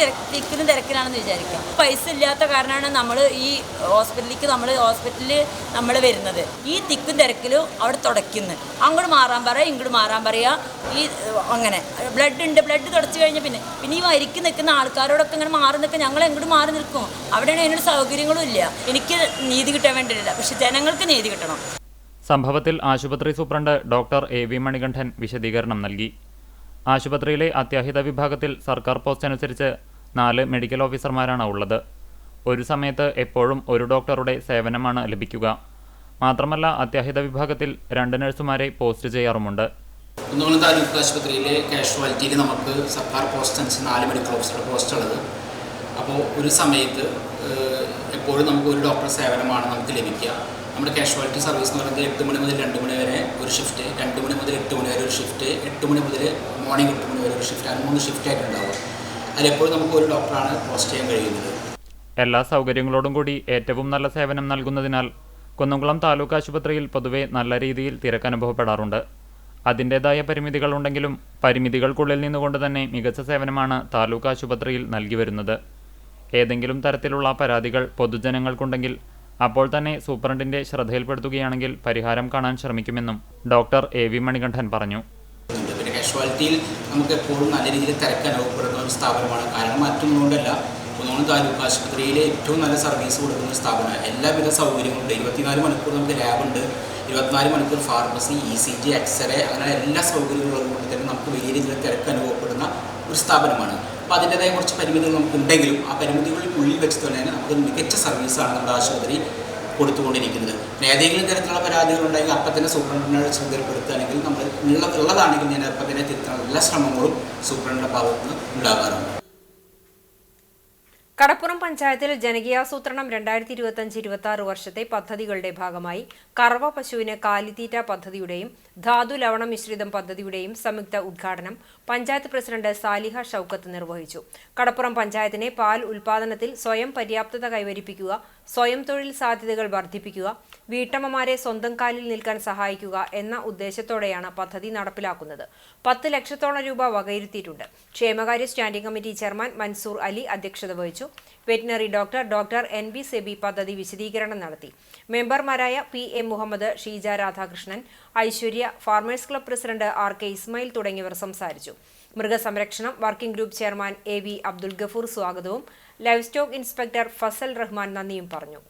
തിരക്കിലാണെന്ന് വിചാരിക്കാം. പൈസ ഇല്ലാത്ത കാരണമാണ് നമ്മൾ ഈ ഹോസ്പിറ്റലിൽ നമ്മൾ വരുന്നത്. ഈ തിക്കും തിരക്കിലും അവിടെ തുടയ്ക്കുന്നു. അങ്ങോട്ട് മാറാൻ പറയുക, ഇങ്ങോട്ട് മാറാൻ പറയുക. ഈ അങ്ങനെ ബ്ലഡ് തുടച്ചു കഴിഞ്ഞാൽ പിന്നെ ഈ വരിക്ക് നിൽക്കുന്ന ആൾക്കാരോടൊക്കെ ഇങ്ങനെ മാറി നിൽക്കുക. ഞങ്ങൾ എങ്ങോട്ട് മാറി നിൽക്കും? അവിടെയാണ് അതിനൊരു സൗകര്യങ്ങളും ഇല്ല. എനിക്ക് നീതി കിട്ടാൻ വേണ്ടിയില്ല, പക്ഷെ ജനങ്ങൾക്ക് നീതി കിട്ടണം. സംഭവത്തിൽ ആശുപത്രി സൂപ്രണ്ട് ഡോക്ടർ AV മണികണ്ഠൻ വിശദീകരണം നൽകി. ആശുപത്രിയിലെ അത്യാഹിത വിഭാഗത്തിൽ സർക്കാർ പോസ്റ്റ് അനുസരിച്ച് 4 മെഡിക്കൽ ഓഫീസർമാരാണ് ഉള്ളത്. ഒരു സമയത്ത് എപ്പോഴും ഒരു ഡോക്ടറുടെ സേവനമാണ് ലഭിക്കുക. മാത്രമല്ല, അത്യാഹിത വിഭാഗത്തിൽ 2 നഴ്സുമാരെ പോസ്റ്റ് ചെയ്യാറുമുണ്ട്. കുന്നംകുളം താലൂക്ക് ആശുപത്രിയിലെ കാഷ്വാലിറ്റിയിൽ നമുക്ക് സർക്കാർ പോസ്റ്റ് അനുസരിച്ച് 4 മെഡിക്കൽ ഓഫീസറുടെ പോസ്റ്റ് ഉള്ളത്. അപ്പോൾ ഒരു സമയത്ത് എപ്പോഴും നമുക്ക് ഒരു ഡോക്ടർ സേവനമാണ് നമുക്ക് ലഭിക്കുക. നമ്മുടെ കാഷ്വാലിറ്റി സർവീസ് എന്ന് പറയുന്നത് 8 മണി മുതൽ 2 മണി വരെ ഒരു ഷിഫ്റ്റ്, 2 മണി മുതൽ 8 മണി വരെ ഒരു ഷിഫ്റ്റ്, 8 മണി മുതൽ മോർണിംഗ് 8 മണി വരെ ഒരു ഷിഫ്റ്റ്, അങ്ങനെ 3 ഷിഫ്റ്റായിട്ടുണ്ടാവും. അതിലെപ്പോഴും നമുക്ക് ഒരു ഡോക്ടറാണ് പോസ്റ്റ് ചെയ്യാൻ കഴിയുന്നത്. എല്ലാ സൗകര്യങ്ങളോടും കൂടി ഏറ്റവും നല്ല സേവനം നൽകുന്നതിനാൽ കുന്നംകുളം താലൂക്ക് ആശുപത്രിയിൽ പൊതുവെ നല്ല രീതിയിൽ തിരക്കനുഭവപ്പെടാറുണ്ട്. അതിൻ്റേതായ പരിമിതികളുണ്ടെങ്കിലും പരിമിതികൾക്കുള്ളിൽ നിന്നുകൊണ്ട് തന്നെ മികച്ച സേവനമാണ് താലൂക്ക് ആശുപത്രിയിൽ നൽകി വരുന്നത്. ഏതെങ്കിലും തരത്തിലുള്ള പരാതികൾ പൊതുജനങ്ങൾക്കുണ്ടെങ്കിൽ അപ്പോൾ തന്നെ സൂപ്രണ്ടിന്റെ ശ്രദ്ധയിൽപ്പെടുത്തുകയാണെങ്കിൽ പരിഹാരം കാണാൻ ശ്രമിക്കുമെന്നും ഡോക്ടർ AV മണികണ്ഠൻ പറഞ്ഞു. പിന്നെ കാഷ്വാലിറ്റിയിൽ നമുക്ക് എപ്പോഴും നല്ല രീതിയിൽ തിരക്ക് അനുഭവപ്പെടുന്ന ഒരു സ്ഥാപനമാണ്. കാരണം മറ്റൊന്നുകൊണ്ടല്ല, കുന്നംകുളം താലൂക്ക് ആശുപത്രിയിൽ ഏറ്റവും നല്ല സർവീസ് കൊടുക്കുന്ന ഒരു സ്ഥാപനമാണ്. എല്ലാവിധ സൗകര്യങ്ങളുണ്ട്. 24 മണിക്കൂർ നമുക്ക് ലാബുണ്ട്, 24 മണിക്കൂർ ഫാർമസി, ECG, എക്സ്റേ, അങ്ങനെ എല്ലാ സൗകര്യങ്ങളും കൊണ്ട് തന്നെ നമുക്ക് വലിയ രീതിയിൽ തിരക്ക് അനുഭവപ്പെടുന്ന ഒരു സ്ഥാപനമാണ്. അപ്പോൾ അതിൻ്റെതായ കുറച്ച് പരിമിതികൾ നമുക്കുണ്ടെങ്കിലും ആ പരിമിതികൾക്കുള്ളിൽ വെച്ച് തന്നെ നമുക്ക് മികച്ച സർവീസാണ് നമ്മുടെ ആശുപത്രി കൊടുത്തുകൊണ്ടിരിക്കുന്നത്. ഏതെങ്കിലും തരത്തിലുള്ള പരാതികളുണ്ടെങ്കിൽ അപ്പം തന്നെ സൂപ്രണ്ടിനോട് ശ്രദ്ധയിൽപ്പെടുത്തുകയാണെങ്കിൽ നമ്മൾ ഉള്ളതാണെങ്കിൽ ഞാൻ അപ്പം തന്നെ തിരുത്താനുള്ള എല്ലാ ശ്രമങ്ങളും സൂപ്രണ്ടിൻ്റെ ഭാഗത്ത് നിന്ന് ഉണ്ടാകാറുണ്ട്. കടപ്പുറം പഞ്ചായത്തിൽ ജനകീയാസൂത്രണം 2025-26 വർഷത്തെ പദ്ധതികളുടെ ഭാഗമായി കറവ പശുവിന് കാലിത്തീറ്റ പദ്ധതിയുടെയും ധാതു ലവണ മിശ്രിതം പദ്ധതിയുടെയും സംയുക്ത ഉദ്ഘാടനം പഞ്ചായത്ത് പ്രസിഡന്റ് സാലിഹ ഷൗക്കത്ത് നിർവഹിച്ചു. കടപ്പുറം പഞ്ചായത്തിനെ പാൽ ഉൽപാദനത്തിൽ സ്വയം പര്യാപ്തത കൈവരിപ്പിക്കുക, സ്വയം തൊഴിൽ സാധ്യതകൾ വർദ്ധിപ്പിക്കുക, വീട്ടമ്മമാരെ സ്വന്തം കാലിൽ നിൽക്കാൻ സഹായിക്കുക എന്ന ഉദ്ദേശത്തോടെയാണ് പദ്ധതി നടപ്പിലാക്കുന്നത്. 10 ലക്ഷത്തോളം രൂപ വകയിരുത്തിയിട്ടുണ്ട്. ക്ഷേമകാര്യ standing committee chairman Mansoor Ali അധ്യക്ഷത വഹിച്ചു. വെറ്റിനറി ഡോക്ടർ NB സെബി പദ്ധതി വിശദീകരണം നടത്തി. മെമ്പർമാരായ PM Muhammad, Sheeja Radhakrishnan, Aishwarya, farmers club president RK Ismail തുടങ്ങിയവർ സംസാരിച്ചു. മൃഗസംരക്ഷണം working group chairman AV Abdul Gafoor സ്വാഗതവും livestock inspector Fazal Rahman നന്ദിയും പറഞ്ഞു.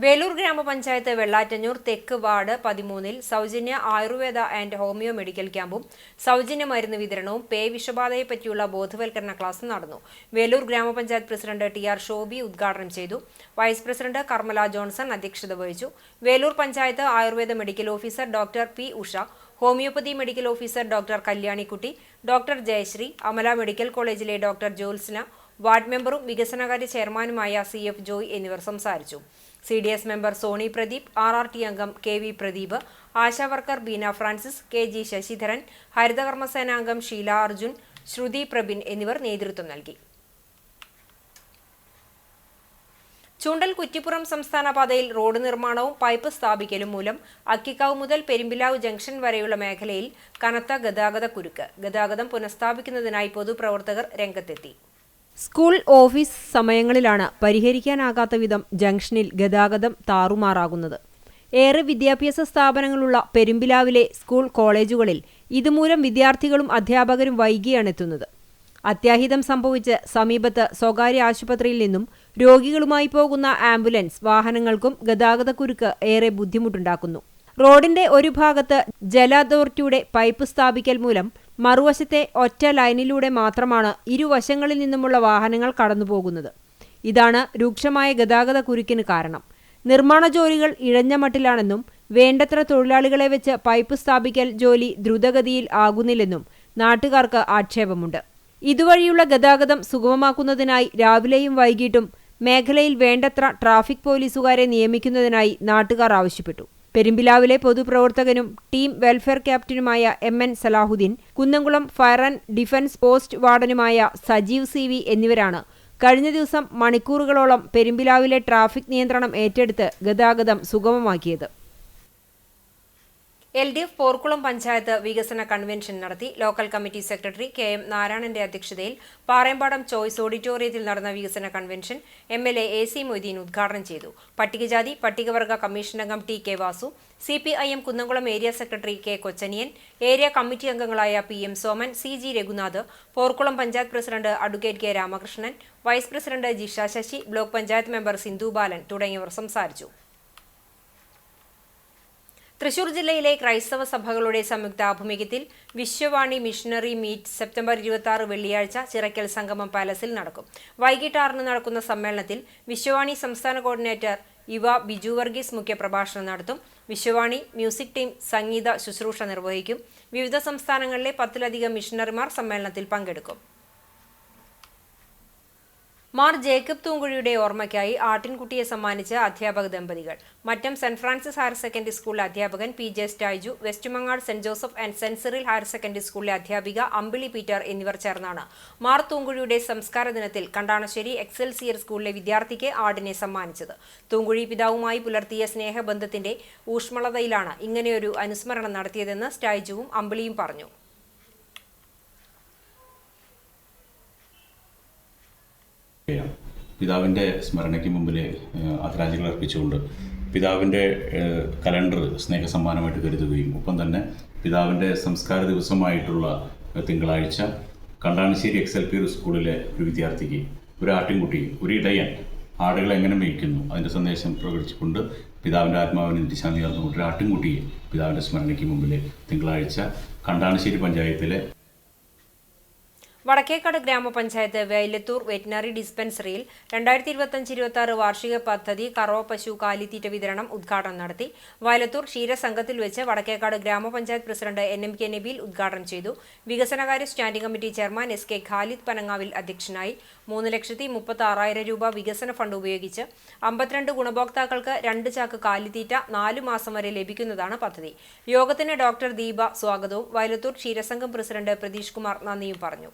വേലൂർ ഗ്രാമപഞ്ചായത്ത് വെള്ളാറ്റഞ്ഞൂർ തെക്ക് വാർഡ് 13-ൽ സൗജന്യ ആയുർവേദ ആൻഡ് ഹോമിയോ മെഡിക്കൽ ക്യാമ്പും സൗജന്യ മരുന്ന് വിതരണവും വിഷബാധയെപ്പറ്റിയുള്ള ബോധവൽക്കരണ ക്ലാസും നടന്നു. വേലൂർ ഗ്രാമപഞ്ചായത്ത് പ്രസിഡന്റ് ടി.ആർ. ഷോബി ഉദ്ഘാടനം ചെയ്തു. വൈസ് പ്രസിഡന്റ് കർമ്മല ജോൺസൺ അധ്യക്ഷത വഹിച്ചു. Velur panchayat Ayurveda medical officer doctor P. Usha, homeopathy medical officer doctor Kalyanikutty, doctor Jayasree, Amala medical കോളേജിലെ ഡോക്ടർ ജോത്സ്ന, വാർഡ് മെമ്പറും വികസനകാര്യ ചെയർമാനുമായ CF ജോയ് എന്നിവർ സംസാരിച്ചു. CDS member Soni Pradeep, RRT അംഗം KV Pradeep, ASHA worker Beena Francis, KG Sasidharan, ഹരിതകർമ്മസേന അംഗം ഷീല അർജുൻ, ശ്രുതി പ്രബിൻ എന്നിവർ നേതൃത്വം നൽകി. ചൂണ്ടൽ കുറ്റിപ്പുറം സംസ്ഥാന പാതയിൽ റോഡ് നിർമ്മാണവും പൈപ്പ് സ്ഥാപിക്കലും മൂലം അക്കിക്കാവ് മുതൽ പെരുമ്പിലാവ് ജംഗ്ഷൻ വരെയുള്ള മേഖലയിൽ കനത്ത ഗതാഗത കുരുക്ക്. ഗതാഗതം പുനഃസ്ഥാപിക്കുന്നതിനായി പൊതുപ്രവർത്തകർ രംഗത്തെത്തി. സ്കൂൾ, ഓഫീസ് സമയങ്ങളിലാണ് പരിഹരിക്കാനാകാത്ത വിധം ജംഗ്ഷനിൽ ഗതാഗതം താറുമാറാകുന്നത്. ഏറെ വിദ്യാഭ്യാസ സ്ഥാപനങ്ങളുള്ള പെരുമ്പിലാവിലെ സ്കൂൾ, കോളേജുകളിൽ ഇതുമൂലം വിദ്യാർത്ഥികളും അധ്യാപകരും വൈകിയാണ് എത്തുന്നത്. അത്യാഹിതം സംഭവിച്ച് സമീപത്ത് സ്വകാര്യ ആശുപത്രിയിൽ നിന്നും രോഗികളുമായി പോകുന്ന ആംബുലൻസ് വാഹനങ്ങൾക്കും ഗതാഗതക്കുരുക്ക് ഏറെ ബുദ്ധിമുട്ടുണ്ടാക്കുന്നു. റോഡിന്റെ ഒരു ഭാഗത്ത് ജല അതോറിറ്റിയുടെ പൈപ്പ് സ്ഥാപിക്കൽ മൂലം മറുവശത്തെ ഒറ്റ ലൈനിലൂടെ മാത്രമാണ് ഇരുവശങ്ങളിൽ നിന്നുമുള്ള വാഹനങ്ങൾ കടന്നുപോകുന്നത്. ഇതാണ് രൂക്ഷമായ ഗതാഗത കുരുക്കിന് കാരണം. നിർമ്മാണ ജോലികൾ ഇഴഞ്ഞ മട്ടിലാണെന്നും വേണ്ടത്ര തൊഴിലാളികളെ വെച്ച് പൈപ്പ് സ്ഥാപിക്കൽ ജോലി ദ്രുതഗതിയിൽ ആകുന്നില്ലെന്നും നാട്ടുകാർക്ക് ആക്ഷേപമുണ്ട്. ഇതുവഴിയുള്ള ഗതാഗതം സുഗമമാക്കുന്നതിനായി രാവിലെയും വൈകിട്ടും മേഖലയിൽ വേണ്ടത്ര ട്രാഫിക് പോലീസുകാരെ നിയമിക്കുന്നതിനായി നാട്ടുകാർ ആവശ്യപ്പെട്ടു. പെരുമ്പിലാവിലെ പൊതുപ്രവർത്തകനും ടീം വെൽഫെയർ ക്യാപ്റ്റനുമായ MN Salahuddin, Kunnamkulam fire and defence post വാർഡനുമായ സജീവ് CV എന്നിവരാണ് കഴിഞ്ഞ ദിവസം മണിക്കൂറുകളോളം പെരുമ്പിലാവിലെ ട്രാഫിക് നിയന്ത്രണം ഏറ്റെടുത്ത് ഗതാഗതം സുഗമമാക്കിയത്. LDF പോർക്കുളം പഞ്ചായത്ത് വികസന കൺവെൻഷൻ നടത്തി. ലോക്കൽ കമ്മിറ്റി സെക്രട്ടറി KM നാരായണന്റെ അധ്യക്ഷതയിൽ പാറേമ്പാടം ചോയ്സ് ഓഡിറ്റോറിയത്തിൽ നടന്ന വികസന കൺവെൻഷൻ MLA AC മൊയ്തീൻ ഉദ്ഘാടനം ചെയ്തു. പട്ടികജാതി പട്ടികവർഗ കമ്മീഷൻ അംഗം TK Vasu, CPIM Kunnamkulam area secretary K Kochaniyan, area committee അംഗങ്ങളായ PM Soman, CG Raghunath, Porkulam panchayat president advocate K Ramakrishnan, vice president Jisha Sasi, block panchayat member Sindhu Balan തുടങ്ങിയവർ സംസാരിച്ചു. തൃശൂർ ജില്ലയിലെ ക്രൈസ്തവ സഭകളുടെ സംയുക്താഭിമുഖ്യത്തിൽ വിശ്വവാണി മിഷണറി മീറ്റ് സെപ്റ്റംബർ 26 വെള്ളിയാഴ്ച ചിറക്കൽ സംഗമം പാലസിൽ നടക്കും. വൈകിട്ട് 6 നടക്കുന്ന സമ്മേളനത്തിൽ വിശ്വവാണി സംസ്ഥാന കോർഡിനേറ്റർ ഇവ ബിജു വർഗീസ് മുഖ്യപ്രഭാഷണം നടത്തും. വിശ്വവാണി മ്യൂസിക് ടീം സംഗീത ശുശ്രൂഷ നിർവഹിക്കും. വിവിധ സംസ്ഥാനങ്ങളിലെ 10-ലധികം മിഷണറിമാർ സമ്മേളനത്തിൽ പങ്കെടുക്കും. മാർ ജേക്കബ് തൂങ്കുഴിയുടെ ഓർമ്മയ്ക്കായി ആട്ടിൻകുട്ടിയെ സമ്മാനിച്ച് അധ്യാപക ദമ്പതികൾ. Mattom saint Francis higher secondary സ്കൂളിലെ അധ്യാപകൻ PJ Staiju, Westmangad saint Joseph and saint Cyril higher secondary സ്കൂളിലെ അധ്യാപിക അമ്പിളി പീറ്റർ എന്നിവർ ചേർന്നാണ് മാർ തൂങ്കുഴിയുടെ സംസ്കാര ദിനത്തിൽ കണ്ടാണശ്ശേരി എക്സൽസിയർ സ്കൂളിലെ വിദ്യാർത്ഥിക്ക് ആടിനെ സമ്മാനിച്ചത്. തൂങ്കുഴി പിതാവുമായി പുലർത്തിയ സ്നേഹബന്ധത്തിന്റെ ഊഷ്മളതയിലാണ് ഇങ്ങനെയൊരു അനുസ്മരണം നടത്തിയതെന്ന് സ്റ്റൈജുവും അമ്പിളിയും പറഞ്ഞു. പിതാവിൻ്റെ സ്മരണയ്ക്ക് മുമ്പിൽ ആദരാഞ്ജലികൾ അർപ്പിച്ചുകൊണ്ട് പിതാവിൻ്റെ കലണ്ടർ സ്നേഹസമ്മാനമായിട്ട് കരുതുകയും ഒപ്പം തന്നെ പിതാവിൻ്റെ സംസ്കാര ദിവസമായിട്ടുള്ള തിങ്കളാഴ്ച കണ്ടാണശ്ശേരി XLP സ്കൂളിലെ ഒരു വിദ്യാർത്ഥിക്ക് ഒരു ആട്ടിൻകുട്ടി, ഒരു ഇടയൻ ആടുകളെ എങ്ങനെ മേയ്ക്കുന്നു അതിൻ്റെ സന്ദേശം പ്രകടിച്ചുകൊണ്ട് പിതാവിൻ്റെ ആത്മാവിന് നിത്യശാന്തി നേർന്നുകൊണ്ട് ഒരു ആട്ടിൻകുട്ടിയെ പിതാവിൻ്റെ സ്മരണയ്ക്ക് മുമ്പിൽ തിങ്കളാഴ്ച കണ്ടാണശ്ശേരി പഞ്ചായത്തിലെ വടക്കേക്കാട് ഗ്രാമപഞ്ചായത്ത് വൈലത്തൂർ വെറ്റിനറി ഡിസ്പെൻസറിയിൽ 2025-26 വാർഷിക പദ്ധതി കറവ പശു കാലിത്തീറ്റ വിതരണം ഉദ്ഘാടനം നടത്തി. വൈലത്തൂർ ക്ഷീരസംഘത്തിൽ വെച്ച് വടക്കേക്കാട് ഗ്രാമപഞ്ചായത്ത് പ്രസിഡന്റ് NMK നബീൽ ഉദ്ഘാടനം ചെയ്തു. വികസനകാര്യ standing committee chairman SK Khalid Panangavil അധ്യക്ഷനായി. 3,36,000 രൂപ വികസന ഫണ്ട് ഉപയോഗിച്ച് 52 ഗുണഭോക്താക്കൾക്ക് 2 ചാക്ക് കാലിത്തീറ്റ 4 മാസം വരെ ലഭിക്കുന്നതാണ് പദ്ധതി. യോഗത്തിന് ഡോക്ടർ ദീപ സ്വാഗതവും വൈലത്തൂർ ക്ഷീരസംഘം പ്രസിഡന്റ് പ്രതീഷ് കുമാർ നന്ദിയും പറഞ്ഞു.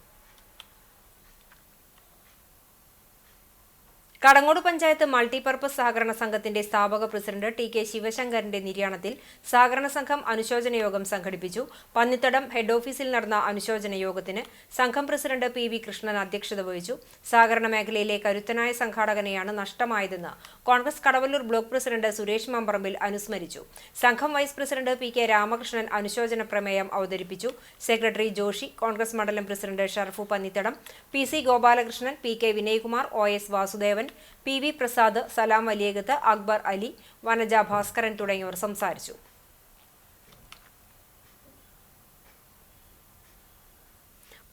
കടങ്ങോട് പഞ്ചായത്ത് മൾട്ടിപർപ്പസ് സഹകരണ സംഘത്തിന്റെ സ്ഥാപക പ്രസിഡന്റ് TK ശിവശങ്കറിന്റെ നിര്യാണത്തിൽ സഹകരണ സംഘം അനുശോചന യോഗം സംഘടിപ്പിച്ചു. പന്നിത്തടം ഹെഡ് ഓഫീസിൽ നടന്ന അനുശോചന യോഗത്തിന് സംഘം പ്രസിഡന്റ് PV കൃഷ്ണൻ അധ്യക്ഷത വഹിച്ചു. സഹകരണ മേഖലയിലെ കരുത്തനായ സംഘാടകനെയാണ് നഷ്ടമായതെന്ന് കോൺഗ്രസ് കടവല്ലൂർ ബ്ലോക്ക് പ്രസിഡന്റ് സുരേഷ് മമ്പറമ്പിൽ അനുസ്മരിച്ചു. സംഘം വൈസ് പ്രസിഡന്റ് PK രാമകൃഷ്ണൻ അനുശോചന പ്രമേയം അവതരിപ്പിച്ചു. സെക്രട്ടറി ജോഷി, കോൺഗ്രസ് മണ്ഡലം president Sharfu Pannithadam, PC Gopalakrishnan, PK Vinaykumar, OS Vasudevan, PV Prasad, Salam Valiyakath, Akbar Ali, Vanaja Bhaskaran തുടങ്ങിയവർ സംസാരിച്ചു.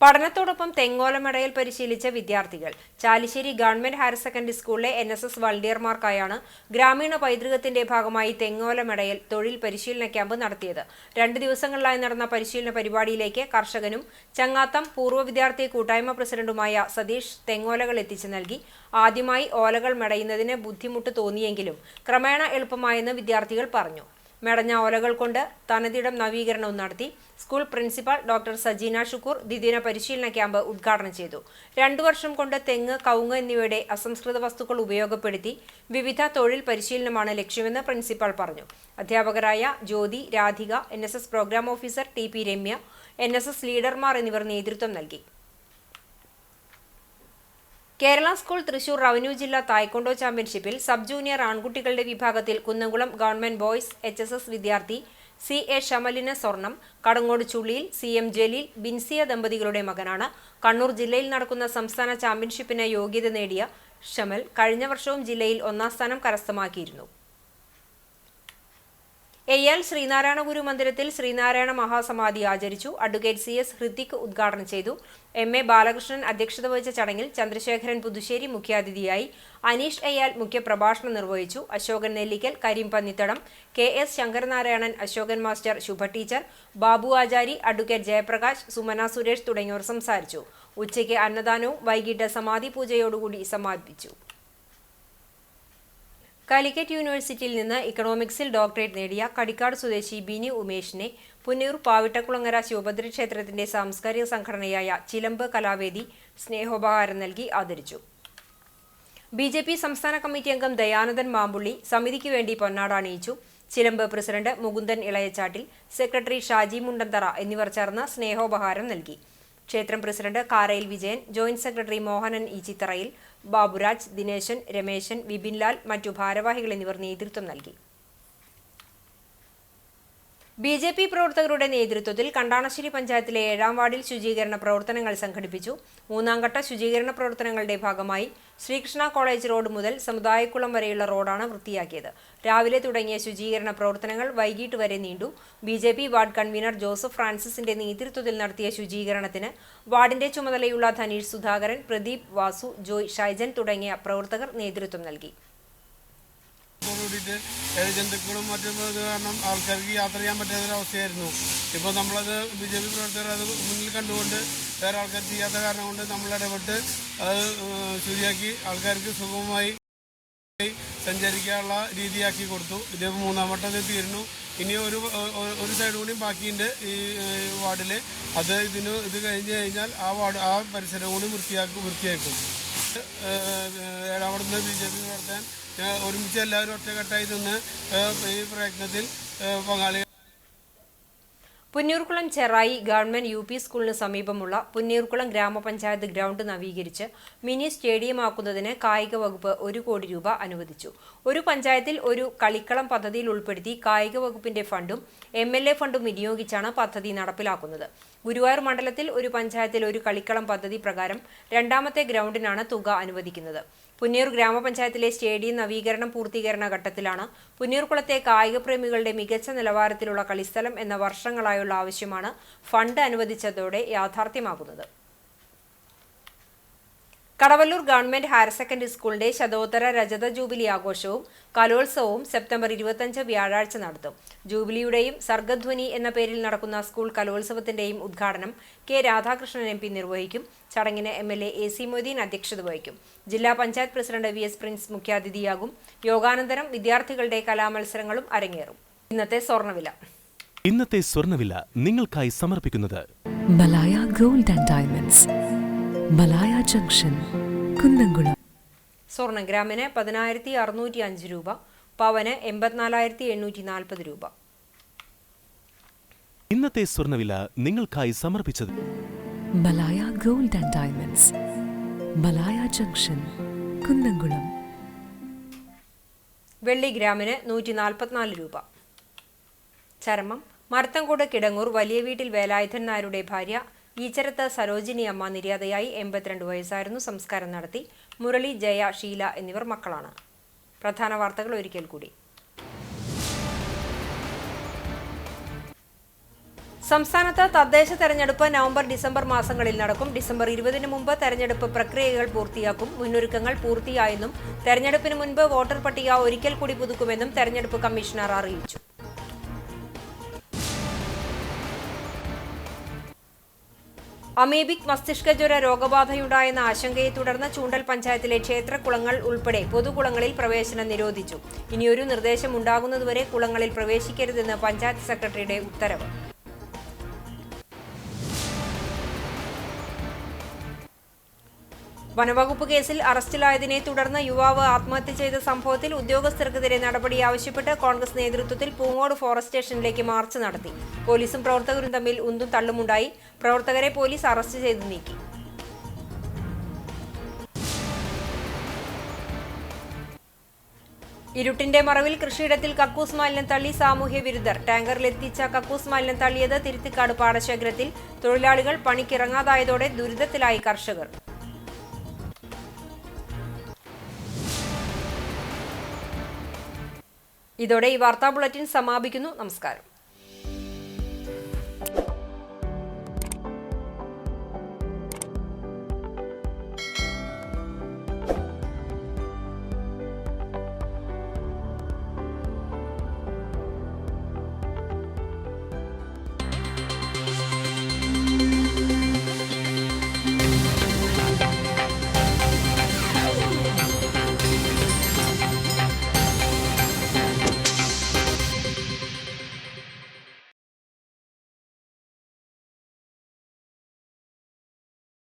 പഠനത്തോടൊപ്പം തെങ്ങോലമടയിൽ പരിശീലിച്ച വിദ്യാർത്ഥികൾ. ചാലിശ്ശേരി ഗവൺമെന്റ് ഹയർ സെക്കൻഡറി സ്കൂളിലെ NSS വളണ്ടിയർമാർക്കായാണ് ഗ്രാമീണ പൈതൃകത്തിന്റെ ഭാഗമായി തെങ്ങോലമടയിൽ തൊഴിൽ പരിശീലന ക്യാമ്പ് നടത്തിയത്. 2 ദിവസങ്ങളിലായി നടന്ന പരിശീലന പരിപാടിയിലേക്ക് കർഷകനും ചങ്ങാത്തം പൂർവ്വ വിദ്യാർത്ഥി കൂട്ടായ്മ പ്രസിഡന്റുമായ സതീഷ് തെങ്ങോലകൾ എത്തിച്ചു നൽകി. ആദ്യമായി ഓലകൾ മെടയുന്നതിന് ബുദ്ധിമുട്ട് തോന്നിയെങ്കിലും ക്രമേണ എളുപ്പമായെന്ന് വിദ്യാർത്ഥികൾ പറഞ്ഞു. മെടഞ്ഞ ഓലകൾ കൊണ്ട് തനതിടം നവീകരണവും നടത്തി. School principal doctor Sajeena Shukkur ദ്വിദിന പരിശീലന ക്യാമ്പ് ഉദ്ഘാടനം ചെയ്തു. 2 വർഷം കൊണ്ട് തെങ്ങ്, കവുങ്ങ് എന്നിവയുടെ അസംസ്കൃത വസ്തുക്കൾ ഉപയോഗപ്പെടുത്തി വിവിധ തൊഴിൽ പരിശീലനമാണ് ലക്ഷ്യമെന്ന് പ്രിൻസിപ്പൽ പറഞ്ഞു. അധ്യാപകരായ Jyothi, Radhika, NSS programme officer TP Ramya, NSS ലീഡർമാർ എന്നിവർ നേതൃത്വം നൽകി. കേരള സ്കൂൾ തൃശൂർ റവന്യൂ ജില്ലാ തായ്ക്കൊണ്ടോ ചാമ്പ്യൻഷിപ്പിൽ സബ് ജൂനിയർ ആൺകുട്ടികളുടെ വിഭാഗത്തിൽ കുന്നംകുളം ഗവൺമെന്റ് ബോയ്സ് HSS വിദ്യാർത്ഥി CA ഷമലിന് സ്വർണം. കടങ്ങോട് ചുള്ളിയിൽ CM ജലീൽ, ബിൻസിയ ദമ്പതികളുടെ മകനാണ്. കണ്ണൂർ ജില്ലയിൽ നടക്കുന്ന സംസ്ഥാന ചാമ്പ്യൻഷിപ്പിന് യോഗ്യത നേടിയ ഷമൽ കഴിഞ്ഞ വർഷവും ജില്ലയിൽ 1ാം സ്ഥാനം കരസ്ഥമാക്കിയിരുന്നു. AL ശ്രീനാരായണ ഗുരു മന്ദിരത്തിൽ ശ്രീനാരായണ മഹാസമാധി ആചരിച്ചു. അഡ്വക്കേറ്റ് CS ഹൃതിക് ഉദ്ഘാടനം ചെയ്തു. MA ബാലകൃഷ്ണൻ അധ്യക്ഷത വഹിച്ച ചടങ്ങിൽ ചന്ദ്രശേഖരൻ പുതുശ്ശേരി മുഖ്യാതിഥിയായി. അനീഷ് AL മുഖ്യപ്രഭാഷണം നിർവഹിച്ചു. അശോകൻ നെല്ലിക്കൽ, കരീം പന്നിത്തടം, KS ശങ്കരനാരായണൻ, അശോകൻ മാസ്റ്റർ, ശുഭ ടീച്ചർ, ബാബു ആചാരി, അഡ്വക്കേറ്റ് ജയപ്രകാശ്, സുമന സുരേഷ് തുടങ്ങിയവർ സംസാരിച്ചു. ഉച്ചയ്ക്ക് അന്നദാനവും വൈകിട്ട് സമാധി പൂജയോടുകൂടി സമാപിച്ചു. കാലിക്കറ്റ് യൂണിവേഴ്സിറ്റിയിൽ നിന്ന് ഇക്കണോമിക്സിൽ ഡോക്ടറേറ്റ് നേടിയ കടിക്കാട് സ്വദേശി ബിനി ഉമേഷിനെ പുന്നൂർ പാവിട്ടക്കുളങ്ങര ശിവഭദ്ര ക്ഷേത്രത്തിന്റെ സാംസ്കാരിക സംഘടനയായ ചിലമ്പ് കലാവേദി സ്നേഹോപഹാരം നൽകി ആദരിച്ചു. BJP സംസ്ഥാന കമ്മിറ്റി അംഗം ദയാനന്ദൻ മാമ്പുള്ളി സമിതിക്ക് വേണ്ടി പൊന്നാട അണിയിച്ചു. ചിലമ്പ് പ്രസിഡന്റ് മുകുന്ദൻ ഇളയച്ചാട്ടിൽ, സെക്രട്ടറി ഷാജി മുണ്ടന്തറ എന്നിവർ ചേർന്ന് സ്നേഹോപഹാരം നൽകി. ക്ഷേത്രം president Karayil Vijayan, joint secretary Mohanan Eechitharayil, Baburaj, Dineshan, Rameshan, Vipinlal, മറ്റു ഭാരവാഹികൾ എന്നിവർ നേതൃത്വം നൽകി. BJP പ്രവർത്തകരുടെ നേതൃത്വത്തിൽ കണ്ടാണശ്ശേരി പഞ്ചായത്തിലെ 7ാം വാർഡിൽ ശുചീകരണ പ്രവർത്തനങ്ങൾ സംഘടിപ്പിച്ചു. 3ാം ഘട്ട ശുചീകരണ പ്രവർത്തനങ്ങളുടെ ഭാഗമായി ശ്രീകൃഷ്ണ കോളേജ് റോഡ് മുതൽ സമുദായക്കുളം വരെയുള്ള റോഡാണ് വൃത്തിയാക്കിയത്. രാവിലെ തുടങ്ങിയ ശുചീകരണ പ്രവർത്തനങ്ങൾ വൈകിട്ട് വരെ നീണ്ടു. BJP വാർഡ് കൺവീനർ ജോസഫ് ഫ്രാൻസിസിന്റെ നേതൃത്വത്തിൽ നടത്തിയ ശുചീകരണത്തിന് വാർഡിന്റെ ചുമതലയുള്ള ധനീഷ് സുധാകരൻ, പ്രദീപ്, വാസു, ജോയ്, ഷൈജൻ തുടങ്ങിയ പ്രവർത്തകർ നേതൃത്വം നൽകി. ജന്തുക്കളും മറ്റും കാരണം ആൾക്കാർക്ക് യാത്ര ചെയ്യാൻ പറ്റാത്തൊരവസ്ഥയായിരുന്നു. ഇപ്പോൾ നമ്മളത് BJP പ്രവർത്തകർ അത് മുന്നിൽ കണ്ടുകൊണ്ട് വേറെ ആൾക്കാർ ചെയ്യാത്ത കാരണം കൊണ്ട് നമ്മൾ ഇടപെട്ട് അത് ശരിയാക്കി ആൾക്കാർക്ക് സുഗമമായി സഞ്ചരിക്കാനുള്ള രീതിയാക്കി കൊടുത്തു. ഇത് 3ാം വട്ടം തീർന്നു. ഇനി ഒരു സൈഡ് കൂടിയും ബാക്കിയുണ്ട് ഈ വാർഡിൽ. അത് ഇത് കഴിഞ്ഞ് കഴിഞ്ഞാൽ ആ പരിസരം കൂടി വൃത്തിയാക്കും. 7ാം വാർഡിൽ BJP പ്രവർത്തകൻ ഒരുമിച്ച് എല്ലാവരും ഒറ്റക്കെട്ടായി നിന്ന് ഈ പ്രയത്നത്തിൽ പങ്കാളികൾ. പുന്നൂർക്കുളം ചെറായി ഗവൺമെന്റ് UP സ്കൂളിന് സമീപമുള്ള പുന്നൂർക്കുളം ഗ്രാമപഞ്ചായത്ത് ഗ്രൗണ്ട് നവീകരിച്ച് മിനി സ്റ്റേഡിയമാക്കുന്നതിന് കായിക വകുപ്പ് 1 കോടി രൂപ അനുവദിച്ചു. ഒരു പഞ്ചായത്തിൽ ഒരു കളിക്കളം പദ്ധതിയിൽ ഉൾപ്പെടുത്തി കായിക വകുപ്പിന്റെ ഫണ്ടും MLA ഫണ്ടും വിനിയോഗിച്ചാണ് പദ്ധതി നടപ്പിലാക്കുന്നത്. ഗുരുവായൂർ മണ്ഡലത്തിൽ ഒരു പഞ്ചായത്തിൽ ഒരു കളിക്കളം പദ്ധതി പ്രകാരം 2ാമത്തെ ഗ്രൗണ്ടിനാണ് തുക അനുവദിക്കുന്നത്. പുന്നൂർ ഗ്രാമപഞ്ചായത്തിലെ സ്റ്റേഡിയം നവീകരണം പൂർത്തീകരണ ഘട്ടത്തിലാണ്. പുന്നൂർക്കുളത്തെ കായിക പ്രേമികളുടെ മികച്ച നിലവാരത്തിലുള്ള കളിസ്ഥലം എന്ന വർഷങ്ങളായുള്ള ആവശ്യമാണ് ഫണ്ട് അനുവദിച്ചതോടെ യാഥാർത്ഥ്യമാകുന്നത്. കടവല്ലൂർ ഗവൺമെന്റ് ഹയർ സെക്കൻഡറി സ്കൂളിന്റെ ശതോത്തര രജത ജൂബിലി ആഘോഷവും കലോത്സവവും സെപ്റ്റംബർ 25 വ്യാഴാഴ്ച നടത്തും. ജൂബിലിയുടെയും സർഗധ്വനി എന്ന പേരിൽ നടക്കുന്ന സ്കൂൾ കലോത്സവത്തിന്റെയും ഉദ്ഘാടനം K രാധാകൃഷ്ണൻ MP നിർവഹിക്കും. ചടങ്ങിന് MLA AC മൊയ്തീൻ അധ്യക്ഷത വഹിക്കും. ജില്ലാ പഞ്ചായത്ത് പ്രസിഡന്റ് VS പ്രിൻസ് മുഖ്യാതിഥിയാകും. യോഗാനന്തരം വിദ്യാർത്ഥികളുടെ കലാമത്സരങ്ങളും അരങ്ങേറും. ഇന്നത്തെ സ്വർണ്ണവില നിങ്ങൾക്കായി സമർപ്പിക്കുന്നത് Malaya gold and diamonds, Malaya junction, Kunnamkulam. സ്വർണം ഗ്രാമിന് 10,605 രൂപ, പവന് 84,840 രൂപ. ഇന്നത്തെ സ്വർണ്ണവില നിങ്ങൾക്കായി സമർപ്പിച്ചത് Malaya gold and diamonds, Malaya junction, Kunnamkulam. വെള്ളി ഗ്രാമിന് 144 രൂപ. ചരമം മർത്തങ്കോട് കിടങ്ങൂർ വലിയ വീട്ടിൽ വേലായുധൻ നായരുടെ ഭാര്യ ഈച്ചരത്ത് സരോജിനി അമ്മ നിര്യാതയായി 82 വയസ്സായിരുന്നു. സംസ്കാരം നടത്തി. മുരളി, ജയ, ഷീല എന്നിവർ മക്കളാണ്. പ്രധാന വാർത്തകൾ ഒരിക്കൽ കൂടി. സംസ്ഥാനത്ത് തദ്ദേശ തെരഞ്ഞെടുപ്പ് നവംബർ, ഡിസംബർ മാസങ്ങളിൽ നടക്കും. ഡിസംബർ 20-ന് മുമ്പ് തെരഞ്ഞെടുപ്പ് പ്രക്രിയകൾ പൂർത്തിയാക്കും. മുന്നൊരുക്കങ്ങൾ പൂർത്തിയായെന്നും തെരഞ്ഞെടുപ്പിന് മുൻപ് വോട്ടർ പട്ടിക ഒരിക്കൽ കൂടി പുതുക്കുമെന്നും തെരഞ്ഞെടുപ്പ് കമ്മീഷണർ അറിയിച്ചു. അമീബിക് മസ്തിഷ്കജ്വര രോഗബാധയുണ്ടായെന്ന ആശങ്കയെ തുടർന്ന് ചൂണ്ടൽ പഞ്ചായത്തിലെ ക്ഷേത്രകുളങ്ങൾ ഉൾപ്പെടെ പൊതുകുളങ്ങളിൽ പ്രവേശനം നിരോധിച്ചു. ഇനിയൊരു നിർദ്ദേശം ഉണ്ടാകുന്നതുവരെ കുളങ്ങളിൽ പ്രവേശിക്കരുതെന്ന് പഞ്ചായത്ത് സെക്രട്ടറിയുടെ ഉത്തരവ്. വനവകുപ്പ് കേസിൽ അറസ്റ്റിലായതിനെ തുടർന്ന് യുവാവ് ആത്മഹത്യ ചെയ്ത സംഭവത്തിൽ ഉദ്യോഗസ്ഥർക്കെതിരെ നടപടി ആവശ്യപ്പെട്ട് കോൺഗ്രസ് നേതൃത്വത്തിൽ പൂങ്ങോട് ഫോറസ്റ്റ് സ്റ്റേഷനിലേക്ക് മാർച്ച് നടത്തി. പോലീസും പ്രവർത്തകരും തമ്മിൽ ഉന്തും തള്ളുമുണ്ടായി. പ്രവർത്തകരെ പോലീസ് അറസ്റ്റ് ചെയ്ത് നീക്കി. ഇരുട്ടിന്റെ മറവിൽ കൃഷിയിടത്തിൽ കക്കൂസ് മാലിന്യം തള്ളി സാമൂഹ്യ വിരുദ്ധർ. ടാങ്കറിലെത്തിച്ച കക്കൂസ് മാലിന്യം തള്ളിയത് തിരുത്തിക്കാട് പാടശേഖരത്തിൽ. തൊഴിലാളികൾ പണിക്കിറങ്ങാതായതോടെ ദുരിതത്തിലായി കർഷകർ. ഇതോടെ ഈ വാർത്താ ബുള്ളറ്റിൻ സമാപിക്കുന്നു. നമസ്കാരം.